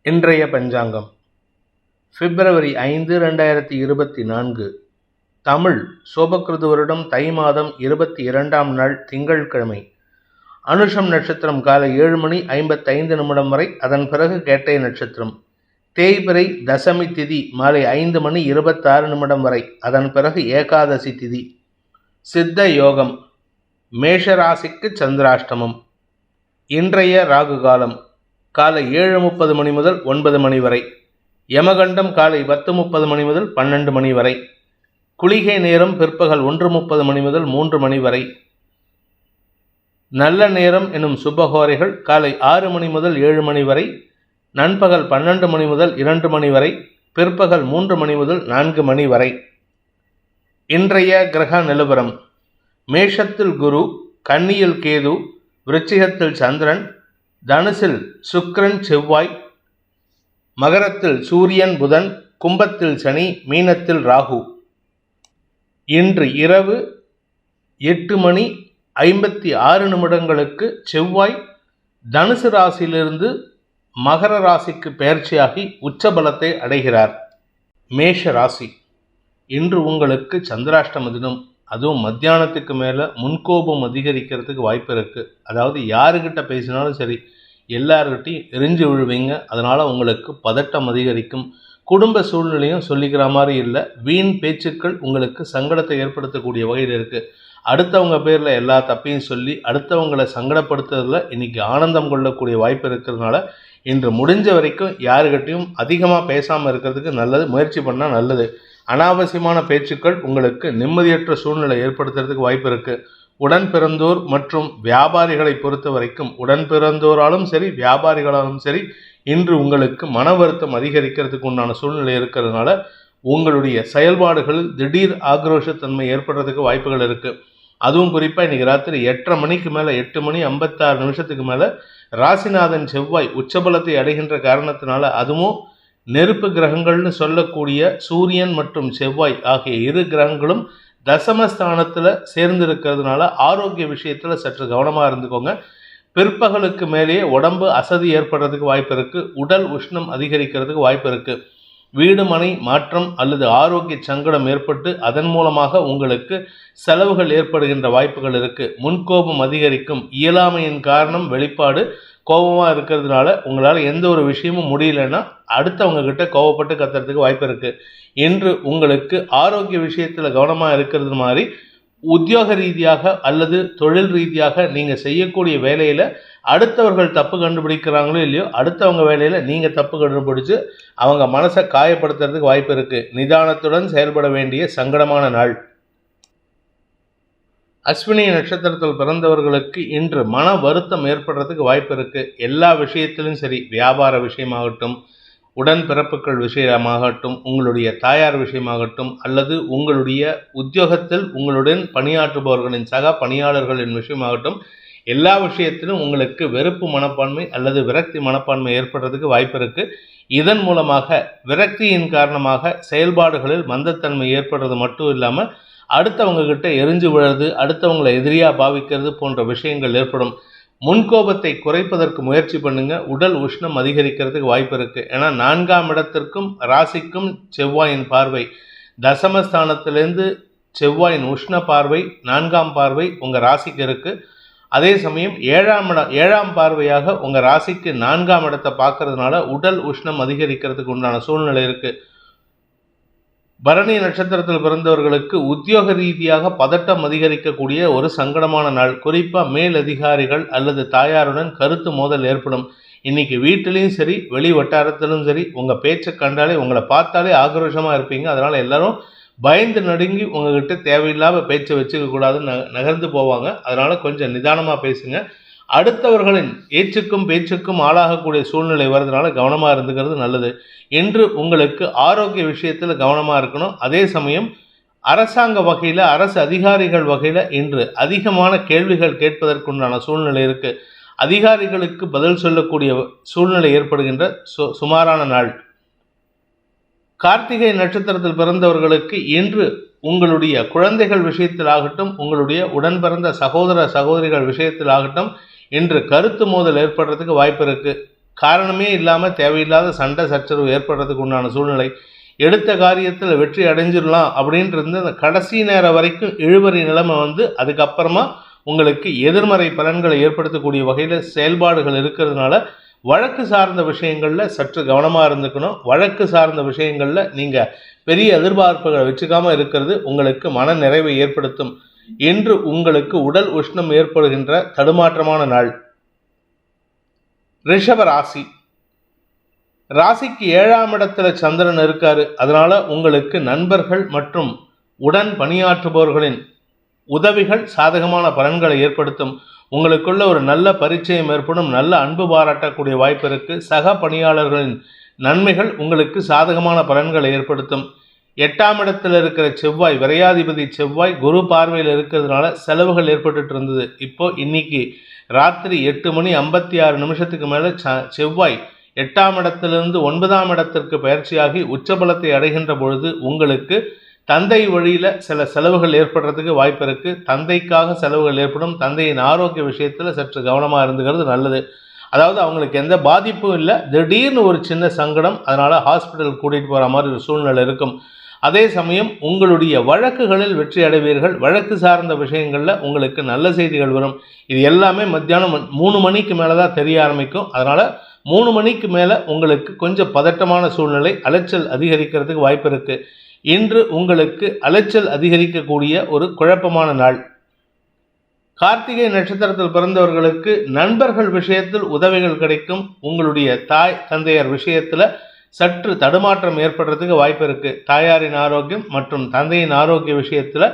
இன்றைய பஞ்சாங்கம் பிப்ரவரி 5, 2024. தமிழ் சோபக்கிருது வருடம் தை மாதம் 22ஆம் நாள் திங்கட்கிழமை. அனுஷம் நட்சத்திரம் காலை 7:55 வரை, அதன் பிறகு கேட்டை நட்சத்திரம். தேய்பிறை தசமி திதி மாலை 5:26 வரை, அதன் பிறகு ஏகாதசி திதி. சித்த யோகம். மேஷராசிக்கு சந்திராஷ்டமம். இன்றைய ராகு காலம் காலை 7:30 முதல் 9 வரை. யமகண்டம் காலை 10:30 முதல் 12 வரை. குளிகை நேரம் பிற்பகல் 1:30 முதல் 3 வரை. நல்ல நேரம் எனும் சுபகோரைகள் காலை 6 முதல் 7 வரை, நண்பகல் 12 முதல் 2 வரை, பிற்பகல் 3 முதல் 4 வரை. இன்றைய கிரக நிலவரம். மேஷத்தில் குரு, கன்னியில் கேது, விருச்சிகத்தில் சந்திரன், தனுசில் சுக்கிரன் செவ்வாய், மகரத்தில் சூரியன் புதன், கும்பத்தில் சனி, மீனத்தில் ராகு. இன்று இரவு 8:56 செவ்வாய் தனுசு ராசியிலிருந்து மகர ராசிக்கு பெயர்ச்சியாகி உச்சபலத்தை அடைகிறார். மேஷ ராசி. இன்று உங்களுக்கு சந்திராஷ்டம தினம். அதுவும் மத்தியானத்துக்கு மேலே முன்கோபம் அதிகரிக்கிறதுக்கு வாய்ப்பு இருக்குது. அதாவது யாருக்கிட்ட பேசினாலும் சரி, எல்லார்கிட்டையும் எரிஞ்சு விழுவீங்க. அதனால் உங்களுக்கு பதட்டம் அதிகரிக்கும். குடும்ப சூழ்நிலையும் சொல்லிக்கிற மாதிரி இல்லை. வீண் பேச்சுக்கள் உங்களுக்கு சங்கடத்தை ஏற்படுத்தக்கூடிய வகையில் இருக்குது. அடுத்தவங்க பேரில் எல்லா தப்பையும் சொல்லி அடுத்தவங்களை சங்கடப்படுத்துறதுல இன்றைக்கி ஆனந்தம் கொள்ளக்கூடிய வாய்ப்பு இருக்கிறதுனால இன்று முடிஞ்ச வரைக்கும் யாருக்கிட்டையும் அதிகமாக பேசாமல் இருக்கிறதுக்கு நல்லது, முயற்சி பண்ணால் நல்லது. அனாவசியமான பேச்சுக்கள் உங்களுக்கு நிம்மதியற்ற சூழ்நிலை ஏற்படுத்துறதுக்கு வாய்ப்பு இருக்குது. உடன் பிறந்தோர் மற்றும் வியாபாரிகளை பொறுத்த வரைக்கும், உடன் பிறந்தோராலும் சரி வியாபாரிகளாலும் சரி, இன்று உங்களுக்கு மன வருத்தம் அதிகரிக்கிறதுக்கு உண்டான சூழ்நிலை இருக்கிறதுனால உங்களுடைய செயல்பாடுகளில் திடீர் ஆக்ரோஷத்தன்மை ஏற்படுறதுக்கு வாய்ப்புகள் இருக்குது. அதுவும் குறிப்பாக இன்றைக்கி ராத்திரி 8:30 மணிக்கு மேலே, 8:56 மேலே ராசிநாதன் செவ்வாய் உச்சபலத்தை அடைகின்ற காரணத்தினால, அதுவும் நெருப்பு கிரகங்கள்னு சொல்லக்கூடிய சூரியன் மற்றும் செவ்வாய் ஆகிய இரு கிரகங்களும் தசமஸ்தானத்தில் சேர்ந்திருக்கிறதுனால ஆரோக்கிய விஷயத்தில் சற்று கவனமாக இருந்துக்கோங்க. பிற்பகலுக்கு மேலேயே உடம்பு அசதி ஏற்படுறதுக்கு வாய்ப்பு இருக்குது. உடல் உஷ்ணம் அதிகரிக்கிறதுக்கு வாய்ப்பு இருக்குது. வீடு மனை மாற்றம் அல்லது ஆரோக்கிய சங்கடம் ஏற்பட்டு அதன் மூலமாக உங்களுக்கு செலவுகள் ஏற்படுகின்ற வாய்ப்புகள் இருக்குது. முன்கோபம் அதிகரிக்கும். இயலாமையின் காரணம் வெளிப்பாடு. கோபமாக இருக்கிறதுனால உங்களால் எந்த ஒரு விஷயமும் முடியலன்னா அடுத்தவங்க கிட்ட கோபப்பட்டு கத்துறதுக்கு வாய்ப்பு இருக்குது. இன்று உங்களுக்கு ஆரோக்கிய விஷயத்தில் கவனமாக இருக்கிறது மாதிரி உத்தியோக ரீதியாக அல்லது தொழில் ரீதியாக நீங்கள் செய்யக்கூடிய வேலையில் அடுத்தவர்கள் தப்பு கண்டுபிடிக்கிறாங்களோ இல்லையோ, அடுத்தவங்க வேலையில் நீங்கள் தப்பு கண்டுபிடிச்சு அவங்க மனசை காயப்படுத்துறதுக்கு வாய்ப்பு இருக்குது. நிதானத்துடன் செயல்பட வேண்டிய சங்கடமான நாள். அஸ்வினி நட்சத்திரத்தில் பிறந்தவர்களுக்கு இன்று மன வருத்தம் ஏற்படுறதுக்கு வாய்ப்பு இருக்குது. எல்லா விஷயத்திலும் சரி, வியாபார விஷயமாகட்டும், உடன் பிறப்புகள் விஷயமாகட்டும், உங்களுடைய தாயார் விஷயமாகட்டும், அல்லது உங்களுடைய உத்தியோகத்தில் உங்களுடன் பணியாற்றுபவர்களின் சக பணியாளர்களின் விஷயமாகட்டும், எல்லா விஷயத்திலும் உங்களுக்கு வெறுப்பு மனப்பான்மை அல்லது விரக்தி மனப்பான்மை ஏற்படுறதுக்கு வாய்ப்பு இருக்குது. இதன் மூலமாக விரக்தியின் காரணமாக செயல்பாடுகளில் மந்தத்தன்மை ஏற்படுறது மட்டும் இல்லாமல் அடுத்தவங்க கிட்ட எரிஞ்சு விழுறது, அடுத்தவங்களை எதிரியாக பாவிக்கிறது போன்ற விஷயங்கள் ஏற்படும். முன்கோபத்தை குறைப்பதற்கு முயற்சி பண்ணுங்க. உடல் உஷ்ணம் அதிகரிக்கிறதுக்கு வாய்ப்பு இருக்குது. ஏன்னா 4ஆம் இடத்திற்கும் ராசிக்கும் செவ்வாயின் பார்வை, தசமஸ்தானத்திலேருந்து செவ்வாயின் உஷ்ண பார்வை 4ஆம் பார்வை உங்கள் ராசிக்கு இருக்குது. அதே சமயம் 7ஆம் பார்வையாக உங்கள் ராசிக்கு 4ஆம் இடத்தை பார்க்கறதுனால உடல் உஷ்ணம் அதிகரிக்கிறதுக்கு உண்டான சூழ்நிலை இருக்குது. பரணி நட்சத்திரத்தில் பிறந்தவர்களுக்கு உத்தியோக ரீதியாக பதட்டம் அதிகரிக்கக்கூடிய ஒரு சங்கடமான நாள். குறிப்பாக மேலதிகாரிகள் அல்லது தாயாருடன் கருத்து மோதல் ஏற்படும். இன்னைக்கு வீட்டிலையும் சரி வெளி வட்டாரத்திலும் சரி உங்கள் பேச்சை கண்டாலே, உங்களை பார்த்தாலே ஆக்ரோஷமாக இருப்பீங்க. அதனால் எல்லாரும் பயந்து நடுங்கி உங்ககிட்ட தேவையில்லாத பேச்சை வச்சுக்க கூடாதுன்னு நகர்ந்து போவாங்க. அதனால் கொஞ்சம் நிதானமாக பேசுங்க. அடுத்தவர்களின் ஏச்சுக்கும் பேச்சுக்கும் ஆளாகக்கூடிய சூழ்நிலை வர்றதுனால கவனமாக இருந்துக்கிறது நல்லது. இன்று உங்களுக்கு ஆரோக்கிய விஷயத்தில் கவனமாக இருக்கணும். அதே சமயம் அரசாங்க வகையில், அரசு அதிகாரிகள் வகையில் இன்று அதிகமான கேள்விகள் கேட்பதற்குண்டான சூழ்நிலை இருக்குது. அதிகாரிகளுக்கு பதில் சொல்லக்கூடிய சூழ்நிலை ஏற்படுகின்ற சுமாரான நாள். கார்த்திகை நட்சத்திரத்தில் பிறந்தவர்களுக்கு இன்று உங்களுடைய குழந்தைகள் விஷயத்திலாகட்டும், உங்களுடைய உடன் பிறந்த சகோதர சகோதரிகள் விஷயத்திலாகட்டும் இன்று கருத்து மோதல் ஏற்படுறதுக்கு வாய்ப்பு இருக்குது. காரணமே இல்லாமல் தேவையில்லாத சண்டை சச்சரவு ஏற்படுறதுக்கு உண்டான சூழ்நிலை, எடுத்த காரியத்தில் வெற்றி அடைஞ்சிடலாம் அப்படின்றது அந்த கடைசி நேரம் வரைக்கும் இழுபறி நிலைமை அதுக்கப்புறமா உங்களுக்கு எதிர்மறை பலன்களை ஏற்படுத்தக்கூடிய வகையில் செயல்பாடுகள் இருக்கிறதுனால வழக்கு சார்ந்த விஷயங்களில் சற்று கவனமாக இருந்துக்கணும். வழக்கு சார்ந்த விஷயங்களில் நீங்கள் பெரிய எதிர்பார்ப்புகளை வச்சுக்காமல் இருக்கிறது உங்களுக்கு மன நிறைவை ஏற்படுத்தும். இன்று உங்களுக்கு உடல் உஷ்ணம் ஏற்படுகின்ற தடுமாற்றமான நாள். ரிஷப ராசி. ராசிக்கு 7ஆம் இடத்துல சந்திரன் இருக்காரு. அதனால உங்களுக்கு நண்பர்கள் மற்றும் உடன் பணியாற்றுபவர்களின் உதவிகள் சாதகமான பலன்களை ஏற்படுத்தும். உங்களுக்குள்ள ஒரு நல்ல பரிச்சயம் ஏற்படும். நல்ல அன்பு பாராட்டக்கூடிய வாய்ப்பு இருக்கு. சக பணியாளர்களின் நன்மைகள் உங்களுக்கு சாதகமான பலன்களை ஏற்படுத்தும். 8ஆம் இடத்துல இருக்கிற செவ்வாய், விரையாதிபதி செவ்வாய் குரு பார்வையில் இருக்கிறதுனால செலவுகள் ஏற்பட்டுட்டு இருந்தது. இப்போ இன்னைக்கு ராத்திரி 8:56 மேலே செவ்வாய் 8ஆம் இடத்திலிருந்து 9ஆம் இடத்திற்கு பயிற்சியாகி உச்சபலத்தை அடைகின்ற பொழுது உங்களுக்கு தந்தை வழியில் சில செலவுகள் ஏற்படுறதுக்கு வாய்ப்பு இருக்குது. தந்தைக்காக செலவுகள் ஏற்படும். தந்தையின் ஆரோக்கிய விஷயத்தில் சற்று கவனமாக இருந்துக்கிறது நல்லது. அதாவது அவங்களுக்கு எந்த பாதிப்பும் இல்லை, திடீர்னு ஒரு சின்ன சங்கடம், அதனால் ஹாஸ்பிட்டல் கூட்டிகிட்டு போகிற மாதிரி ஒரு சூழ்நிலை இருக்கும். அதே சமயம் உங்களுடைய வழக்குகளில் வெற்றி அடைவீர்கள். வழக்கு சார்ந்த விஷயங்களில் உங்களுக்கு நல்ல செய்திகள் வரும். இது எல்லாமே மத்தியானம் 3 மணிக்கு மேலே தான் தெரிய ஆரம்பிக்கும். அதனால் 3 மணிக்கு மேலே உங்களுக்கு கொஞ்சம் பதட்டமான சூழ்நிலை, அலைச்சல் அதிகரிக்கிறதுக்கு வாய்ப்பு இருக்குது. இன்று உங்களுக்கு அலைச்சல் அதிகரிக்கக்கூடிய ஒரு குழப்பமான நாள். கார்த்திகை நட்சத்திரத்தில் பிறந்தவர்களுக்கு நண்பர்கள் விஷயத்தில் உதவிகள் கிடைக்கும். உங்களுடைய தாய் தந்தையர் விஷயத்தில் சற்று தடுமாற்றம் ஏற்படுறதுக்கு வாய்ப்பு இருக்குது. தாயாரின் ஆரோக்கியம் மற்றும் தந்தையின் ஆரோக்கிய விஷயத்தில்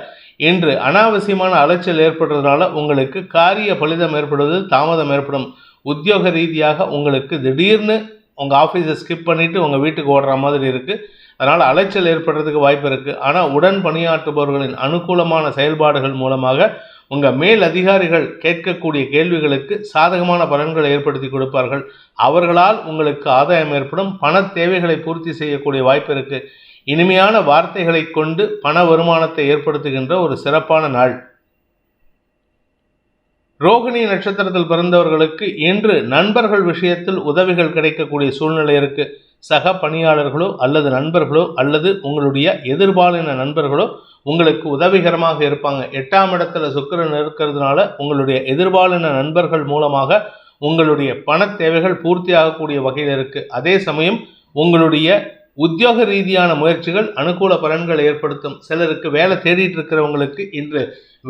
இன்று அனாவசியமான அலைச்சல் ஏற்படுறதுனால உங்களுக்கு காரிய பலிதம் ஏற்படுவது தாமதம் ஏற்படும். உத்தியோக ரீதியாக உங்களுக்கு திடீர்னு உங்கள் ஆஃபீஸை ஸ்கிப் பண்ணிவிட்டு உங்கள் வீட்டுக்கு ஓடுற மாதிரி இருக்குது. அதனால் அலைச்சல் ஏற்படுறதுக்கு வாய்ப்பு இருக்குது. ஆனால் உடன் பணியாற்றுபவர்களின் அனுகூலமான செயல்பாடுகள் மூலமாக உங்கள் மேல் அதிகாரிகள் கேட்கக்கூடிய கேள்விகளுக்கு சாதகமான பலன்களை ஏற்படுத்தி கொடுப்பார்கள். அவர்களால் உங்களுக்கு ஆதாயம் ஏற்படும். பண தேவைகளை பூர்த்தி செய்யக்கூடிய வாய்ப்பு இருக்குது. இனிமையான வார்த்தைகளை கொண்டு பண வருமானத்தை ஏற்படுத்துகின்ற ஒரு சிறப்பான நாள். ரோகிணி நட்சத்திரத்தில் பிறந்தவர்களுக்கு இன்று நண்பர்கள் விஷயத்தில் உதவிகள் கிடைக்கக்கூடிய சூழ்நிலை இருக்குது. சக பணியாளர்களோ அல்லது நண்பர்களோ அல்லது உங்களுடைய எதிர்பாலின நண்பர்களோ உங்களுக்கு உதவிகரமாக இருப்பாங்க. 8ஆம் இடத்துல சுக்கிரன் இருக்கிறதுனால உங்களுடைய எதிர்பாலின நண்பர்கள் மூலமாக உங்களுடைய பண தேவைகள் பூர்த்தி ஆகக்கூடிய வகையில் இருக்குது. அதே சமயம் உங்களுடைய உத்தியோக ரீதியான முயற்சிகள் அனுகூல பலன்களை ஏற்படுத்தும். சிலருக்கு வேலை தேடிட்டு இருக்கிறவங்களுக்கு இன்று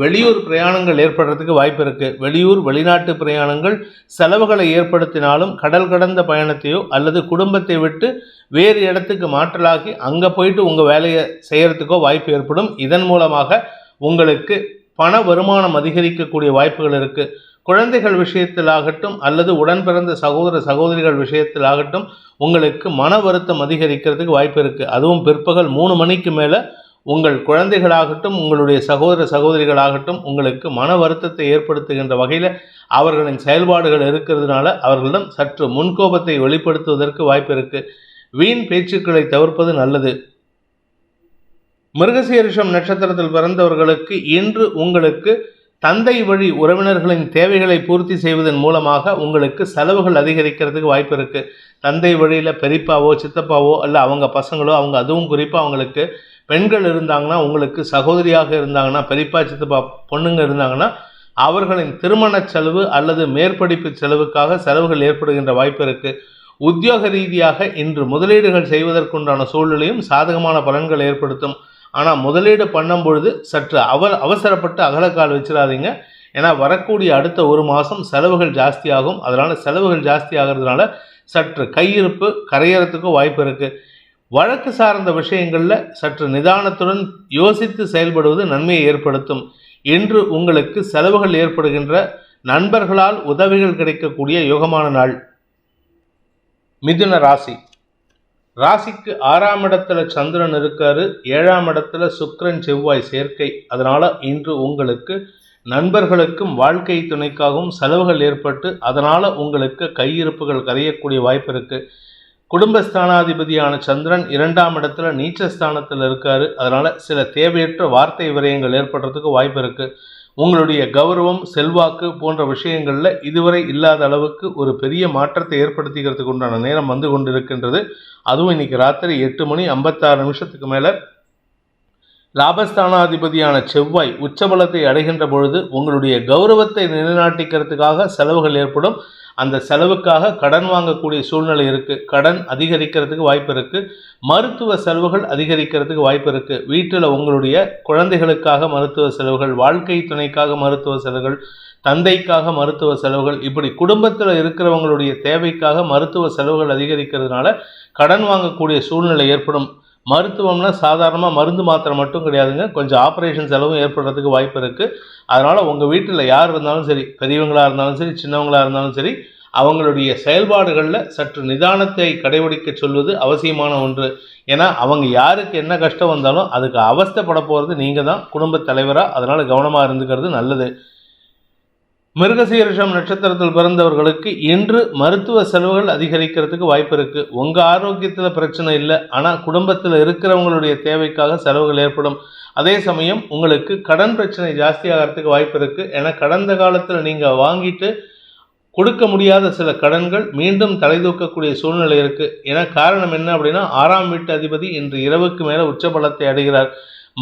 வெளியூர் பிரயாணங்கள் ஏற்படுறதுக்கு வாய்ப்பு இருக்குது. வெளியூர் வெளிநாட்டு பிரயாணங்கள் செலவுகளை ஏற்படுத்தினாலும் கடல் கடந்த பயணத்தையோ அல்லது குடும்பத்தை விட்டு வேறு இடத்துக்கு மாற்றலாகி அங்கே போயிட்டு உங்கள் வேலையை செய்கிறதுக்கோ வாய்ப்பு ஏற்படும். இதன் மூலமாக உங்களுக்கு பண வருமானம் அதிகரிக்கக்கூடிய வாய்ப்புகள் இருக்குது. குழந்தைகள் விஷயத்திலாகட்டும் அல்லது உடன் பிறந்த சகோதர சகோதரிகள் விஷயத்திலாகட்டும் உங்களுக்கு மன வருத்தம் அதிகரிக்கிறதுக்கு வாய்ப்பு இருக்குது. அதுவும் பிற்பகல் 3 மணிக்கு மேலே உங்கள் குழந்தைகளாகட்டும் உங்களுடைய சகோதர சகோதரிகளாகட்டும் உங்களுக்கு மன வருத்தத்தை ஏற்படுத்துகின்ற வகையில் அவர்களின் செயல்பாடுகள் இருக்கிறதுனால அவர்களிடம் சற்று முன்கோபத்தை வெளிப்படுத்துவதற்கு வாய்ப்பு இருக்குது. வீண் பேச்சுக்களை தவிர்ப்பது நல்லது. மிருகசீரிஷம் நட்சத்திரத்தில் பிறந்தவர்களுக்கு இன்று உங்களுக்கு தந்தை வழி உறவினர்களின் தேவைகளை பூர்த்தி செய்வதன் மூலமாக உங்களுக்கு செலவுகள் அதிகரிக்கிறதுக்கு வாய்ப்பு இருக்குது. தந்தை வழியில் பெரியப்பாவோ சித்தப்பாவோ அல்ல அவங்க பசங்களோ அவங்க அதுவும் குறிப்பாக அவங்களுக்கு பெண்கள் இருந்தாங்கன்னா உங்களுக்கு சகோதரியாக இருந்தாங்கன்னா பெரியப்பா சித்தப்பா பொண்ணுங்க இருந்தாங்கன்னா அவர்களின் திருமண செலவு அல்லது மேற்படிப்பு செலவுக்காக செலவுகள் ஏற்படுகின்ற வாய்ப்பு இருக்குது. உத்தியோக ரீதியாக இன்று முதலீடுகள் செய்வதற்குண்டான சூழ்நிலையும் சாதகமான பலன்கள் ஏற்படுத்தும். ஆனால் முதலீடு பண்ணும் பொழுது சற்று அவசரப்பட்டு அகலக்கால் வச்சிடாதீங்க. ஏன்னா வரக்கூடிய அடுத்த 1 மாதம் செலவுகள் ஜாஸ்தியாகும். அதனால் செலவுகள் ஜாஸ்தி ஆகிறதுனால சற்று கையிருப்பு கரையறதுக்கு வாய்ப்பு இருக்குது. வழக்கு சார்ந்த விஷயங்களில் சற்று நிதானத்துடன் யோசித்து செயல்படுவது நன்மையை ஏற்படுத்தும். இன்று உங்களுக்கு செலவுகள் ஏற்படுகின்ற நண்பர்களால் உதவிகள் கிடைக்கக்கூடிய யோகமான நாள். மிதுன ராசி. ராசிக்கு 6ஆம் இடத்துல சந்திரன் இருக்காரு. 7ஆம் இடத்துல சுக்கிரன் செவ்வாய் சேர்க்கை. அதனால் இன்று உங்களுக்கு நண்பர்களுக்கும் வாழ்க்கை துணைக்காகவும் செலவுகள் ஏற்பட்டு அதனால் உங்களுக்கு கையிருப்புகள் கரையக்கூடிய வாய்ப்பு இருக்குது. குடும்பஸ்தானாதிபதியான சந்திரன் 2ஆம் இடத்துல நீச்சஸ்தானத்தில் இருக்காரு. அதனால் சில தேவையற்ற வார்த்தை விரயங்கள் ஏற்படுறதுக்கு வாய்ப்பு இருக்குது. உங்களுடைய கௌரவம், செல்வாக்கு போன்ற விஷயங்களில் இதுவரை இல்லாத அளவுக்கு ஒரு பெரிய மாற்றத்தை ஏற்படுத்திக்கிறதுக்கு உண்டான நேரம் வந்து கொண்டிருக்கின்றது. அதுவும் இன்னைக்கு ராத்திரி 8:56 மேலே லாபஸ்தானாதிபதியான செவ்வாய் உச்சபலத்தை அடைகின்ற பொழுது உங்களுடைய கௌரவத்தை நிலைநாட்டிக்கிறதுக்காக செலவுகள் ஏற்படும். அந்த செலவுக்காக கடன் வாங்கக்கூடிய சூழ்நிலை இருக்குது. கடன் அதிகரிக்கிறதுக்கு வாய்ப்பு இருக்குது. மருத்துவ செலவுகள் அதிகரிக்கிறதுக்கு வாய்ப்பு இருக்குது. வீட்டில் உங்களுடைய குழந்தைகளுக்காக மருத்துவ செலவுகள், வாழ்க்கை துணைக்காக மருத்துவ செலவுகள், தந்தைக்காக மருத்துவ செலவுகள், இப்படி குடும்பத்தில் இருக்கிறவங்களுடைய தேவைக்காக மருத்துவ செலவுகள் அதிகரிக்கிறதுனால கடன் வாங்கக்கூடிய சூழ்நிலை ஏற்படும். மருத்துவம்னா சாதாரணமாக மருந்து மாத்திரை மட்டும் கிடையாதுங்க, கொஞ்சம் ஆப்ரேஷன் செலவும் ஏற்படுறதுக்கு வாய்ப்பு இருக்குது. அதனால் உங்கள் வீட்டில் யார் இருந்தாலும் சரி, பெரியவங்களாக இருந்தாலும் சரி, சின்னவங்களாக இருந்தாலும் சரி, அவங்களுடைய செயல்பாடுகளில் சற்று நிதானத்தை கடைபிடிக்க சொல்வது அவசியமான ஒன்று. ஏன்னா அவங்க யாருக்கு என்ன கஷ்டம் வந்தாலும் அதுக்கு அவஸ்தைப்பட போகிறது நீங்கள் தான் குடும்பத் தலைவராக. அதனால் கவனமாக இருந்துக்கிறது நல்லது. மிருகசீரிஷம் நட்சத்திரத்தில் பிறந்தவர்களுக்கு இன்று மருத்துவ செலவுகள் அதிகரிக்கிறதுக்கு வாய்ப்பு இருக்குது. உங்கள் ஆரோக்கியத்தில் பிரச்சனை இல்லை, ஆனால் குடும்பத்தில் இருக்கிறவங்களுடைய தேவைக்காக செலவுகள் ஏற்படும். அதே சமயம் உங்களுக்கு கடன் பிரச்சனை ஜாஸ்தியாகிறதுக்கு வாய்ப்பு இருக்குது. ஏன்னா கடந்த காலத்தில் நீங்கள் வாங்கிட்டு கொடுக்க முடியாத சில கடன்கள் மீண்டும் தலை தூக்கக்கூடிய சூழ்நிலை இருக்குது. ஏன்னா காரணம் என்ன அப்படின்னா 6ஆம் வீட்டு அதிபதி இன்று இரவுக்கு மேலே உச்சபலத்தை அடைகிறார்.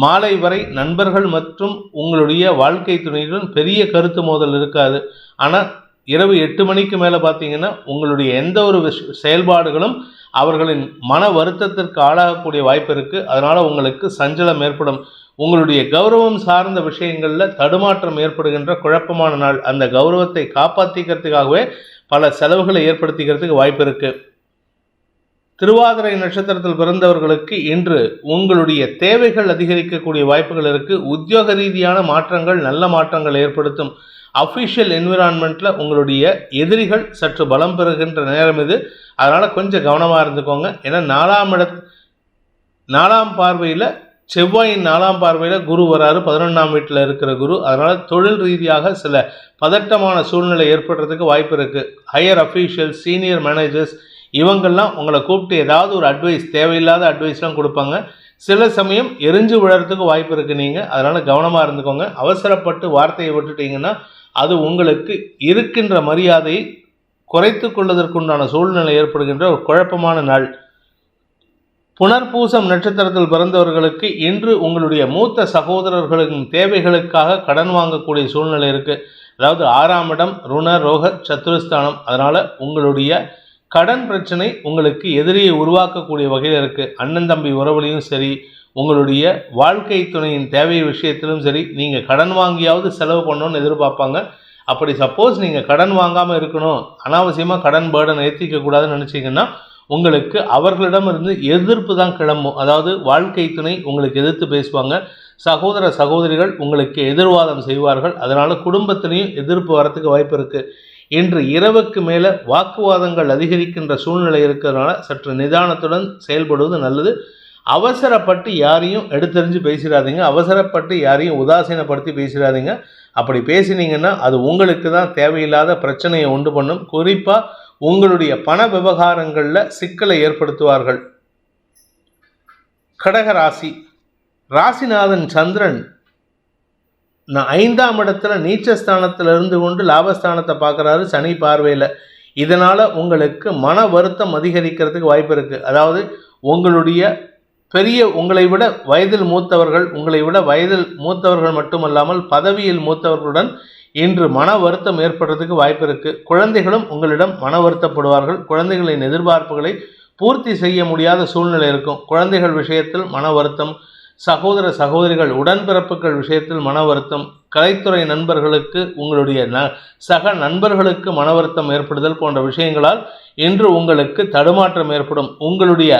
மாலை வரை நண்பர்கள் மற்றும் உங்களுடைய வாழ்க்கை துணையுடன் பெரிய கருத்து மோதல் இருக்காது. ஆனால் இரவு 8 மணிக்கு மேலே பார்த்தீங்கன்னா உங்களுடைய எந்த ஒரு செயல்பாடுகளும் அவர்களின் மன வருத்தத்திற்கு ஆளாகக்கூடிய வாய்ப்பு இருக்குது. அதனால் உங்களுக்கு சஞ்சலம் ஏற்படும். உங்களுடைய கௌரவம் சார்ந்த விஷயங்களில் தடுமாற்றம் ஏற்படுகின்ற குழப்பமான நாள். அந்த கௌரவத்தை காப்பாற்றிக்கிறதுக்காகவே பல செலவுகளை ஏற்படுத்திக்கிறதுக்கு வாய்ப்பு இருக்குது. திருவாதிரை நட்சத்திரத்தில் பிறந்தவர்களுக்கு இன்று உங்களுடைய தேவைகள் அதிகரிக்கக்கூடிய வாய்ப்புகள் இருக்குது. உத்தியோக ரீதியான மாற்றங்கள், நல்ல மாற்றங்கள் ஏற்படுத்தும். அஃபிஷியல் என்விரான்மெண்ட்டில் உங்களுடைய எதிரிகள் சற்று பலம் பெறுகின்ற நேரம் இது. அதனால் கொஞ்சம் கவனமாக இருந்துக்கோங்க. ஏன்னா 4ஆம் பார்வையில் செவ்வாயின் 4ஆம் பார்வையில் குரு வராரு, 11ஆம் வீட்டில் இருக்கிற குரு. அதனால் தொழில் ரீதியாக சில பதட்டமான சூழ்நிலை ஏற்படுறதுக்கு வாய்ப்பு இருக்குது. ஹையர் அஃபீஷியல்ஸ், சீனியர் மேனேஜர்ஸ் இவங்கெல்லாம் உங்களை கூப்பிட்டு ஏதாவது ஒரு அட்வைஸ், தேவையில்லாத அட்வைஸ்லாம் கொடுப்பாங்க. சில சமயம் எரிஞ்சு விழறதுக்கு வாய்ப்பு இருக்குது. நீங்கள் அதனால் கவனமாக இருந்துக்கோங்க. அவசரப்பட்டு வார்த்தையை விட்டுட்டீங்கன்னா அது உங்களுக்கு இருக்கின்ற மரியாதையை குறைத்து கொள்வதற்குண்டான சூழ்நிலை ஏற்படுகின்ற ஒரு குழப்பமான நாள். புனர்பூசம் நட்சத்திரத்தில் பிறந்தவர்களுக்கு இன்று உங்களுடைய மூத்த சகோதரர்களின் தேவைகளுக்காக கடன் வாங்கக்கூடிய சூழ்நிலை இருக்குது. அதாவது 6ஆம் இடம் ருண ரோக சத்துருஸ்தானம். அதனால் உங்களுடைய கடன் பிரச்சனை உங்களுக்கு எதிரியை உருவாக்கக்கூடிய வகையில் இருக்குது. அண்ணன் தம்பி உறவுலையும் சரி, உங்களுடைய வாழ்க்கை துணையின் தேவை விஷயத்திலும் சரி, நீங்கள் கடன் வாங்கியாவது செலவு பண்ணணும்னு எதிர்பார்ப்பாங்க. அப்படி சப்போஸ் நீங்கள் கடன் வாங்காமல் இருக்கணும், அனாவசியமாக கடன் பேர்டன் ஏற்றிக்கக்கூடாதுன்னு நினச்சிங்கன்னா உங்களுக்கு அவர்களிடமிருந்து எதிர்ப்பு தான் கிளம்பும். அதாவது வாழ்க்கை துணை உங்களுக்கு எதிர்த்து பேசுவாங்க. சகோதர சகோதரிகள் உங்களுக்கு எதிர்வாதம் செய்வார்கள். அதனால் குடும்பத்திலையும் எதிர்ப்பு வரத்துக்கு வாய்ப்பு இருக்குது. இன்று இரவுக்கு மேலே வாக்குவாதங்கள் அதிகரிக்கின்ற சூழ்நிலை இருக்கிறதுனால சற்று நிதானத்துடன் செயல்படுவது நல்லது. அவசரப்பட்டு யாரையும் எடுத்தறிஞ்சு பேசிடாதீங்க. அவசரப்பட்டு யாரையும் உதாசீனப்படுத்தி பேசிடாதீங்க. அப்படி பேசினீங்கன்னா அது உங்களுக்கு தான் தேவையில்லாத பிரச்சனையை உண்டு பண்ணும். குறிப்பாக உங்களுடைய பண விவகாரங்களில் சிக்கலை ஏற்படுத்துவார்கள். கடக ராசி, ராசிநாதன் சந்திரன் 5ஆம் இடத்துல நீச்சஸ்தானத்தில் இருந்து கொண்டு லாபஸ்தானத்தை பார்க்குறாரு சனி பார்வையில். இதனால் உங்களுக்கு மன வருத்தம் அதிகரிக்கிறதுக்கு வாய்ப்பு இருக்குது. அதாவது உங்களுடைய உங்களை விட வயதில் மூத்தவர்கள் மட்டுமல்லாமல் பதவியில் மூத்தவர்களுடன் இன்று மன வருத்தம் ஏற்படுறதுக்கு வாய்ப்பு இருக்குது. குழந்தைகளும் உங்களிடம் மன வருத்தப்படுவார்கள். குழந்தைகளின் எதிர்பார்ப்புகளை பூர்த்தி செய்ய முடியாத சூழ்நிலை இருக்கும். குழந்தைகள் விஷயத்தில் மன வருத்தம், சகோதர சகோதரிகள் உடன்பிறப்புகள் விஷயத்தில் மன வருத்தம், கலைத்துறை நண்பர்களுக்கு உங்களுடைய சக நண்பர்களுக்கு மன வருத்தம் ஏற்படுதல் போன்ற விஷயங்களால் இன்று உங்களுக்கு தடுமாற்றம் ஏற்படும். உங்களுடைய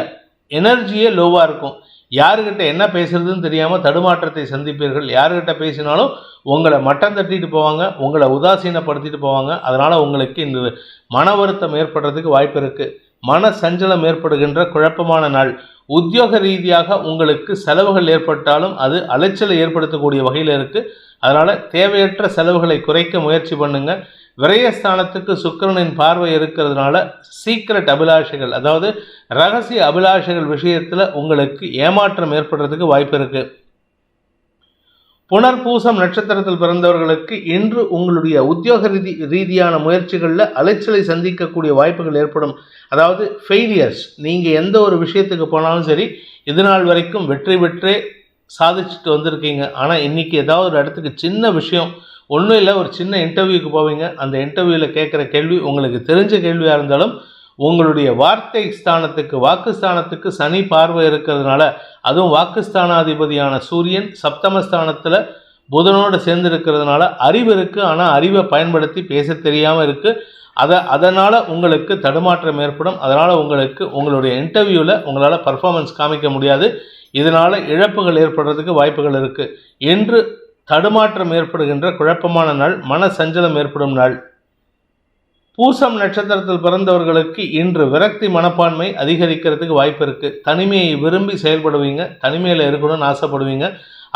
எனர்ஜியே லோவாக இருக்கும். யாருக்கிட்ட என்ன பேசுறதுன்னு தெரியாமல் தடுமாற்றத்தை சந்திப்பீர்கள். யாருக்கிட்ட பேசினாலும் உங்களை மட்டம் தட்டிட்டு போவாங்க, உங்களை உதாசீனப்படுத்திட்டு போவாங்க. அதனால் உங்களுக்கு இன்று மன வருத்தம் ஏற்படுறதுக்கு வாய்ப்பு இருக்குது. மன சஞ்சலம் ஏற்படுகின்ற குழப்பமான நாள். உத்தியோக ரீதியாக உங்களுக்கு செலவுகள் ஏற்பட்டாலும் அது அலைச்சலை ஏற்படுத்தக்கூடிய வகையில் இருக்குது. அதனால் தேவையற்ற செலவுகளை குறைக்க முயற்சி பண்ணுங்கள். விரயஸ்தானத்துக்கு சுக்கிரனின் பார்வை இருக்கிறதுனால சீக்ரெட் அபிலாஷைகள், அதாவது ரகசிய அபிலாஷைகள் விஷயத்தில் உங்களுக்கு ஏமாற்றம் ஏற்படுறதுக்கு வாய்ப்பு இருக்குது. புனர்பூசம் நட்சத்திரத்தில் பிறந்தவர்களுக்கு இன்று உங்களுடைய உத்தியோக ரீதியான முயற்சிகளில் அலைச்சலை சந்திக்கக்கூடிய வாய்ப்புகள் ஏற்படும். அதாவது ஃபெயிலியர்ஸ், நீங்கள் எந்த ஒரு விஷயத்துக்கு போனாலும் சரி, இது நாள் வரைக்கும் வெற்றி பெற்றே சாதிச்சுட்டு வந்திருக்கீங்க. ஆனால் இன்றைக்கி ஏதாவது ஒரு இடத்துக்கு சின்ன விஷயம், ஒன்றும் இல்லை, ஒரு சின்ன இன்டர்வியூக்கு போவீங்க. அந்த இன்டர்வியூவில் கேட்குற கேள்வி உங்களுக்கு தெரிஞ்ச கேள்வியாக இருந்தாலும் உங்களுடைய வார்த்தை ஸ்தானத்துக்கு, வாக்குஸ்தானத்துக்கு சனி பார்வை இருக்கிறதுனால, அதுவும் வாக்குஸ்தானாதிபதியான சூரியன் சப்தமஸ்தானத்தில் புதனோடு சேர்ந்து இருக்கிறதுனால அறிவு இருக்குது, ஆனால் அறிவை பயன்படுத்தி பேச தெரியாமல் இருக்குது. அதனால் உங்களுக்கு தடுமாற்றம் ஏற்படும். அதனால் உங்களுக்கு உங்களுடைய இன்டர்வியூவில் உங்களால் பர்ஃபார்மன்ஸ் காமிக்க முடியாது. இதனால் இழப்புகள் ஏற்படுறதுக்கு வாய்ப்புகள் இருக்குது. என்று தடுமாற்றம் ஏற்படுகின்ற குழப்பமான நாள், மன சஞ்சலம் ஏற்படும் நாள். பூசம் நட்சத்திரத்தில் பிறந்தவர்களுக்கு இன்று விரக்தி மனப்பான்மை அதிகரிக்கிறதுக்கு வாய்ப்பு இருக்குது. தனிமையை விரும்பி செயல்படுவீங்க, தனிமையில் இருக்கணும்னு ஆசைப்படுவீங்க.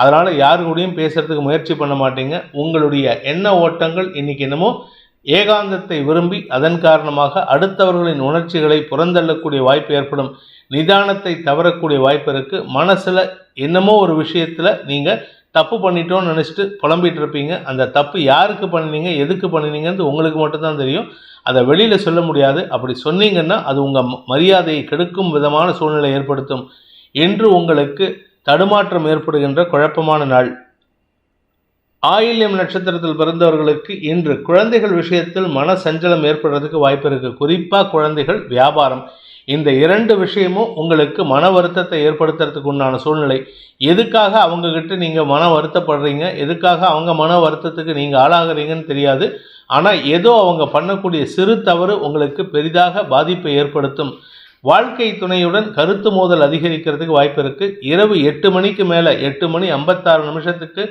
அதனால் யாரு கூடயும் பேசுகிறதுக்கு முயற்சி பண்ண மாட்டீங்க. உங்களுடைய எண்ண ஓட்டங்கள் இன்றைக்கி என்னமோ ஏகாந்தத்தை விரும்பி அதன் காரணமாக அடுத்தவர்களின் உணர்ச்சிகளை புறந்தள்ளக்கூடிய வாய்ப்பு ஏற்படும். நிதானத்தை தவறக்கூடிய வாய்ப்பு இருக்குது. மனசில் என்னமோ ஒரு விஷயத்தில் நீங்கள் தப்பு பண்ணிட்டோன்னு நினச்சிட்டு புலம்பிகிட்டு இருப்பீங்க. அந்த தப்பு யாருக்கு பண்ணினீங்க, எதுக்கு பண்ணினீங்கன்னு உங்களுக்கு மட்டும்தான் தெரியும். அதை வெளியில் சொல்ல முடியாது. அப்படி சொன்னீங்கன்னா அது உங்கள் மரியாதையை கெடுக்கும் விதமான சூழ்நிலை ஏற்படுத்தும். என்று உங்களுக்கு தடுமாற்றம் ஏற்படுகின்ற குழப்பமான நாள். ஆயில்யம் நட்சத்திரத்தில் பிறந்தவர்களுக்கு இன்று குழந்தைகள் விஷயத்தில் மன சஞ்சலம் ஏற்படுறதுக்கு வாய்ப்பு இருக்குது. குறிப்பாக குழந்தைகள், வியாபாரம், இந்த இரண்டு விஷயமும் உங்களுக்கு மன வருத்தத்தை ஏற்படுத்துறதுக்கு உண்டான சூழ்நிலை. எதுக்காக அவங்கக்கிட்ட நீங்கள் மன வருத்தப்படுறீங்க, எதுக்காக அவங்க மன வருத்தத்துக்கு நீங்கள் ஆளாகிறீங்கன்னு தெரியாது. ஆனால் ஏதோ அவங்க பண்ணக்கூடிய சிறு தவறு உங்களுக்கு பெரிதாக பாதிப்பை ஏற்படுத்தும். வாழ்க்கை துணையுடன் கருத்து மோதல் அதிகரிக்கிறதுக்கு வாய்ப்பு இருக்குது. இரவு 8 மணிக்கு மேலே 8 மணி 56 நிமிஷத்துக்கு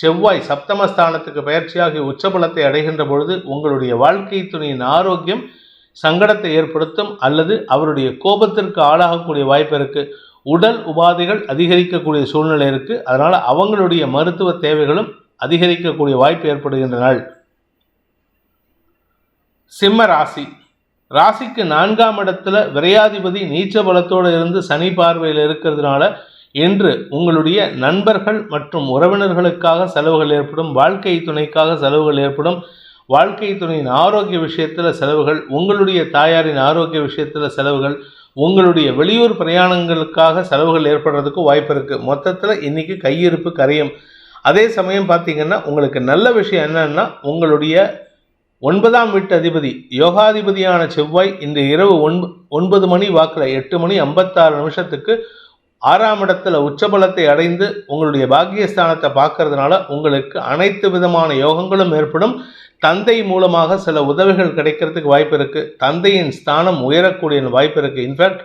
செவ்வாய் சப்தமஸ்தானத்துக்கு பயிற்சியாகி உச்சபலத்தை அடைகின்ற பொழுது உங்களுடைய வாழ்க்கை துணையின் ஆரோக்கியம் சங்கடத்தை ஏற்படுத்தும் அல்லது அவருடைய கோபத்திற்கு ஆளாகக்கூடிய வாய்ப்பு இருக்குது. உடல் உபாதைகள் அதிகரிக்கக்கூடிய சூழ்நிலை இருக்குது. அதனால் அவங்களுடைய மருத்துவ தேவைகளும் அதிகரிக்கக்கூடிய வாய்ப்பு ஏற்படுகின்ற நாள். சிம்ம ராசி. ராசிக்கு 4ஆம் இடத்துல விரையாதிபதி நீச்ச பலத்தோடு இருந்து சனி பார்வையில் இருக்கிறதுனால இன்று உங்களுடைய நண்பர்கள் மற்றும் உறவினர்களுக்காக செலவுகள் ஏற்படும். வாழ்க்கை துணைக்காக செலவுகள் ஏற்படும். வாழ்க்கை துணையின் ஆரோக்கிய விஷயத்தில் செலவுகள், உங்களுடைய தாயாரின் ஆரோக்கிய விஷயத்தில் செலவுகள், உங்களுடைய வெளியூர் பிரயாணங்களுக்காக செலவுகள் ஏற்படுறதுக்கு வாய்ப்பு இருக்குது. மொத்தத்தில் இன்றைக்கி கையிருப்பு கரையும். அதே சமயம் பார்த்திங்கன்னா உங்களுக்கு நல்ல விஷயம் என்னன்னா, உங்களுடைய 9ஆம் வீட்டு அதிபதி யோகாதிபதியான செவ்வாய் இன்று இரவு 9 மணி வாக்கில் 8 மணி 56 நிமிஷத்துக்கு 6ஆம் இடத்துல உச்சபலத்தை அடைந்து உங்களுடைய பாக்கியஸ்தானத்தை பார்க்கறதுனால உங்களுக்கு அனைத்து விதமான யோகங்களும் ஏற்படும். தந்தை மூலமாக சில உதவிகள் கிடைக்கிறதுக்கு வாய்ப்பு இருக்குது. தந்தையின் ஸ்தானம் உயரக்கூடிய வாய்ப்பு இருக்குது. இன்ஃபேக்ட்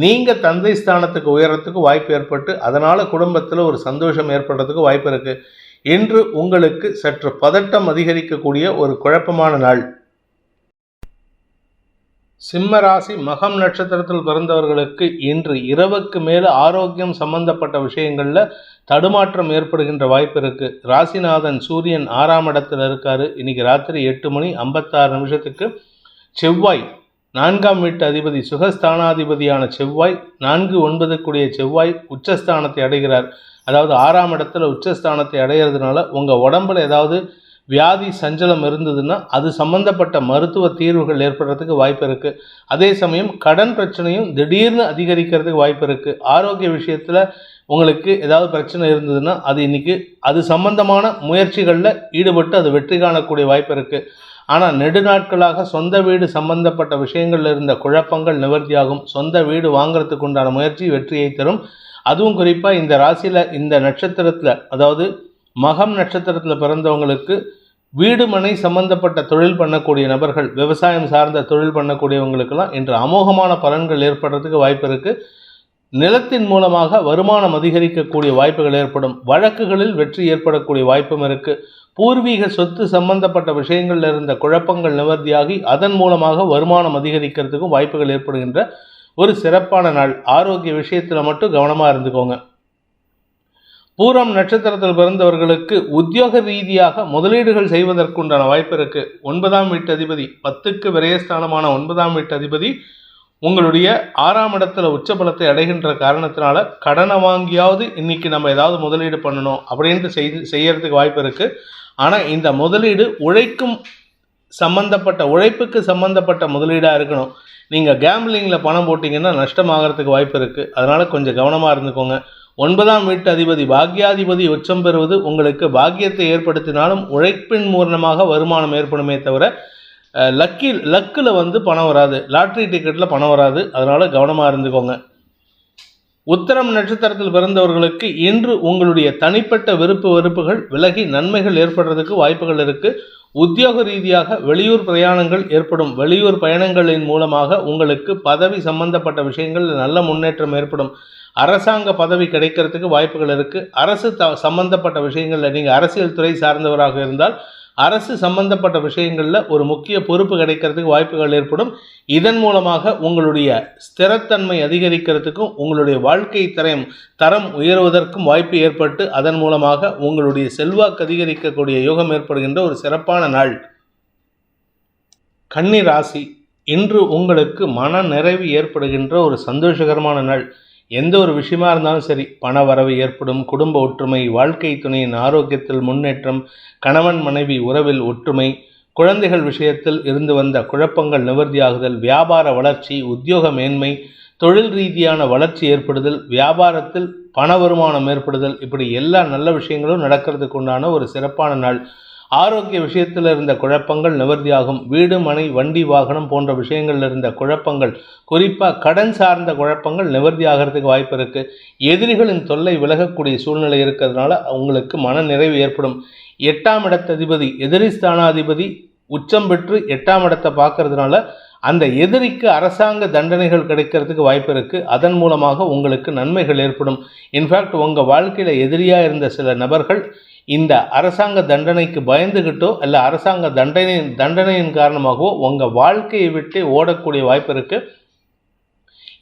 நீங்கள் தந்தை ஸ்தானத்துக்கு உயரத்துக்கு வாய்ப்பு ஏற்பட்டு அதனால் குடும்பத்தில் ஒரு சந்தோஷம் ஏற்படுறதுக்கு வாய்ப்பு இருக்குது. இன்று உங்களுக்கு சற்று பதட்டம் அதிகரிக்கக்கூடிய ஒரு குழப்பமான நாள். சிம்ம ராசி மகம் நட்சத்திரத்தில் பிறந்தவர்களுக்கு இன்று இரவுக்கு மேலே ஆரோக்கியம் சம்பந்தப்பட்ட விஷயங்களில் தடுமாற்றம் ஏற்படுகின்ற வாய்ப்பு இருக்குது. ராசிநாதன் சூரியன் 6ஆம் இடத்துல இருக்கார். இன்றைக்கி ராத்திரி 8 மணி 56 நிமிஷத்துக்கு செவ்வாய் 4ஆம் வீட்டு அதிபதி சுகஸ்தானாதிபதியான செவ்வாய் 4-9 கூடிய செவ்வாய் உச்சஸ்தானத்தை அடைகிறார். அதாவது 6ஆம் இடத்துல உச்சஸ்தானத்தை அடைகிறதுனால உங்கள் உடம்பில் ஏதாவது வியாதி சஞ்சலம் இருந்ததுன்னா அது சம்பந்தப்பட்ட மருத்துவ தீர்வுகள் ஏற்படுறதுக்கு வாய்ப்பு இருக்குது. அதே சமயம் கடன் பிரச்சனையும் திடீர்னு அதிகரிக்கிறதுக்கு வாய்ப்பு இருக்குது. ஆரோக்கிய விஷயத்தில் உங்களுக்கு ஏதாவது பிரச்சனை இருந்ததுன்னா அது இன்றைக்கி அது சம்பந்தமான முயற்சிகளில் ஈடுபட்டு அது வெற்றி காணக்கூடிய வாய்ப்பு இருக்குது. ஆனால் நெடுநாட்களாக சொந்த வீடு சம்பந்தப்பட்ட விஷயங்களில் இருந்த குழப்பங்கள் நிவர்த்தியாகும். சொந்த வீடு வாங்கிறதுக்கு உண்டான முயற்சி வெற்றியை தரும். அதுவும் குறிப்பாக இந்த ராசியில் இந்த நட்சத்திரத்தில், அதாவது மகம் நட்சத்திரத்தில் பிறந்தவங்களுக்கு வீடு மனை சம்பந்தப்பட்ட தொழில் பண்ணக்கூடிய நபர்கள், விவசாயம் சார்ந்த தொழில் பண்ணக்கூடியவங்களுக்கெல்லாம் இன்று அமோகமான பலன்கள் ஏற்படுறதுக்கு வாய்ப்பு இருக்குது. நிலத்தின் மூலமாக வருமானம் அதிகரிக்கக்கூடிய வாய்ப்புகள் ஏற்படும். வழக்குகளில் வெற்றி ஏற்படக்கூடிய வாய்ப்பும் இருக்குது. பூர்வீக சொத்து சம்பந்தப்பட்ட விஷயங்களில் இருந்த குழப்பங்கள் நிவர்த்தியாகி அதன் மூலமாக வருமானம் அதிகரிக்கிறதுக்கும் வாய்ப்புகள் ஏற்படுகின்ற ஒரு சிறப்பான நாள். ஆரோக்கிய விஷயத்தில் மட்டும் கவனமாக இருந்துக்கோங்க. பூரம் நட்சத்திரத்தில் பிறந்தவர்களுக்கு உத்தியோக ரீதியாக முதலீடுகள் செய்வதற்குண்டான வாய்ப்பு இருக்குது. 9ஆம் வீட்டு அதிபதி 10க்கு விரயஸ்தானமான 9ஆம் வீட்டு அதிபதி உங்களுடைய 6ஆம் இடத்துல உச்சபலத்தை அடைகின்ற காரணத்தினால கடனை வாங்கியாவது இன்னைக்கு நம்ம ஏதாவது முதலீடு பண்ணணும் அப்படின்ட்டு செய்யறதுக்கு வாய்ப்பு இருக்குது. ஆனால் இந்த முதலீடு உழைப்புக்கு சம்மந்தப்பட்ட முதலீடாக இருக்கணும். நீங்கள் கேம்பிளிங்கில் பணம் போட்டிங்கன்னா நஷ்டமாகறதுக்கு வாய்ப்பு இருக்குது. அதனால் கொஞ்சம் கவனமாக இருந்துக்கோங்க. 9ஆம் வீட்டு அதிபதி பாக்யாதிபதி உச்சம் பெறுவது உங்களுக்கு பாக்கியத்தை ஏற்படுத்தினாலும் உழைப்பின் மூலமாக வருமானம் ஏற்படுமே தவிர லக்கில் பணம் வராது, லாட்ரி டிக்கெட்டில் பணம் வராது. அதனால் கவனமாக இருந்துக்கோங்க. உத்திரம் நட்சத்திரத்தில் பிறந்தவர்களுக்கு இன்று உங்களுடைய தனிப்பட்ட விருப்பு வெறுப்புகள் விலகி நன்மைகள் ஏற்படுறதுக்கு வாய்ப்புகள் இருக்குது. உத்தியோக ரீதியாக வெளியூர் பிரயாணங்கள் ஏற்படும். வெளியூர் பயணங்களின் மூலமாக உங்களுக்கு பதவி சம்பந்தப்பட்ட விஷயங்கள் நல்ல முன்னேற்றம் ஏற்படும். அரசாங்க பதவி கிடைக்கிறதுக்கு வாய்ப்புகள் இருக்குது. அரசு சம்பந்தப்பட்ட விஷயங்களில் நீங்கள் அரசியல் துறை சார்ந்தவராக இருந்தால் அரசு சம்பந்தப்பட்ட விஷயங்களில் ஒரு முக்கிய பொறுப்பு கிடைக்கிறதுக்கு வாய்ப்புகள் ஏற்படும். இதன் மூலமாக உங்களுடைய ஸ்திரத்தன்மை அதிகரிக்கிறதுக்கும் உங்களுடைய வாழ்க்கை தரம் உயர்வதற்கும் வாய்ப்பு ஏற்பட்டு அதன் மூலமாக உங்களுடைய செல்வாக்கு அதிகரிக்கக்கூடிய யோகம் ஏற்படுகின்ற ஒரு சிறப்பான நாள். கன்னி ராசி, இன்று உங்களுக்கு மன நிறைவு ஏற்படுகின்ற ஒரு சந்தோஷகரமான நாள். எந்த ஒரு விஷயமா இருந்தாலும் சரி, பண வரவு ஏற்படும். குடும்ப ஒற்றுமை, வாழ்க்கை துணையின் ஆரோக்கியத்தில் முன்னேற்றம், கணவன் மனைவி உறவில் ஒற்றுமை, குழந்தைகள் விஷயத்தில் இருந்து வந்த குழப்பங்கள் நிவர்த்தியாகுதல், வியாபார வளர்ச்சி, உத்தியோக மேன்மை, தொழில் ரீதியான வளர்ச்சி ஏற்படுதல், வியாபாரத்தில் பண வருமானம் ஏற்படுதல், இப்படி எல்லா நல்ல விஷயங்களும் நடக்கிறதுக்கு உண்டான ஒரு சிறப்பான நாள். ஆரோக்கிய விஷயத்தில் இருந்த குழப்பங்கள் நிவர்த்தியாகும். வீடு மனை வண்டி வாகனம் போன்ற விஷயங்களில் இருந்த குழப்பங்கள், குறிப்பாக கடன் சார்ந்த குழப்பங்கள் நிவர்த்தி ஆகிறதுக்கு வாய்ப்பு இருக்குது. எதிரிகளின் தொல்லை விலகக்கூடிய சூழ்நிலை இருக்கிறதுனால உங்களுக்கு மன நிறைவு ஏற்படும். 8ஆம் இடத்ததிபதி எதிரி ஸ்தானாதிபதி உச்சம் பெற்று 8ஆம் இடத்தை பார்க்கறதுனால அந்த எதிரிக்கு அரசாங்க தண்டனைகள் கிடைக்கிறதுக்கு வாய்ப்பு இருக்குது. அதன் மூலமாக உங்களுக்கு நன்மைகள் ஏற்படும். இன்ஃபேக்ட் உங்கள் வாழ்க்கையில் எதிரியாக இருந்த சில நபர்கள் இந்த அரசாங்க தண்டனைக்கு பயந்துகிட்டோ அல்ல அரசாங்க தண்டனையின் காரணமாகவோ உங்கள் வாழ்க்கையை விட்டு ஓடக்கூடிய வாய்ப்பு இருக்குது.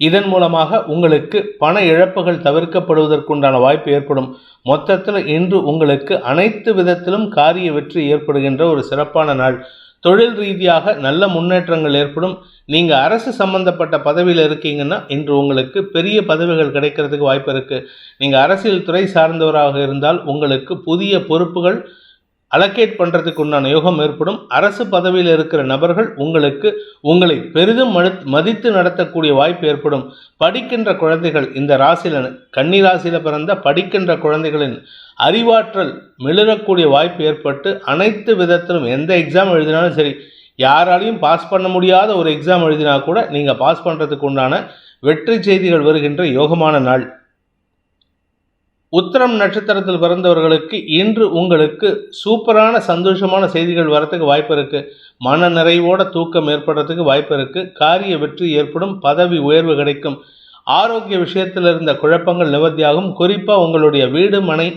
இதன் மூலமாக உங்களுக்கு பண இழப்புகள் தவிர்க்கப்படுவதற்குண்டான வாய்ப்பு ஏற்படும். மொத்தத்தில் இன்று உங்களுக்கு அனைத்து விதத்திலும் காரிய வெற்றி ஏற்படுகின்ற ஒரு சிறப்பான நாள். தொழில் ரீதியாக நல்ல முன்னேற்றங்கள் ஏற்படும். நீங்கள் அரசு சம்பந்தப்பட்ட பதவியில் இருக்கீங்கன்னா இன்று உங்களுக்கு பெரிய பதவிகள் கிடைக்கிறதுக்கு வாய்ப்பு இருக்குது. நீங்கள் அரசியல் துறை சார்ந்தவராக இருந்தால் உங்களுக்கு புதிய பொறுப்புகள் அலோகேட் பண்ணுறதுக்கு உண்டான யோகம் ஏற்படும். அரசு பதவியில் இருக்கிற நபர்கள் உங்களை பெரிதும் மதித்து நடத்தக்கூடிய வாய்ப்பு ஏற்படும். படிக்கின்ற குழந்தைகள், இந்த ராசியில் கன்னி ராசியில் பிறந்த படிக்கின்ற குழந்தைகளின் அறிவாற்றல் மிளறக்கூடிய வாய்ப்பு ஏற்பட்டு அனைத்து விதத்திலும் எந்த எக்ஸாம் எழுதினாலும் சரி, யாராலையும் பாஸ் பண்ண முடியாத ஒரு எக்ஸாம் எழுதினா கூட நீங்கள் பாஸ் பண்ணுறதுக்கு உண்டான வெற்றி செய்திகள் வருகின்ற யோகமான நாள். உத்திரம் நட்சத்திரத்தில் பிறந்தவர்களுக்கு இன்று உங்களுக்கு சூப்பரான சந்தோஷமான செய்திகள் வரத்துக்கு வாய்ப்பு இருக்குது. மன நிறைவோட தூக்கம் ஏற்படுறதுக்கு வாய்ப்பு இருக்குது. காரிய வெற்றி ஏற்படும். பதவி உயர்வு கிடைக்கும். ஆரோக்கிய விஷயத்தில் இருந்த குழப்பங்கள் நிவர்த்தியாகும். குறிப்பாக உங்களுடைய வீடு மனை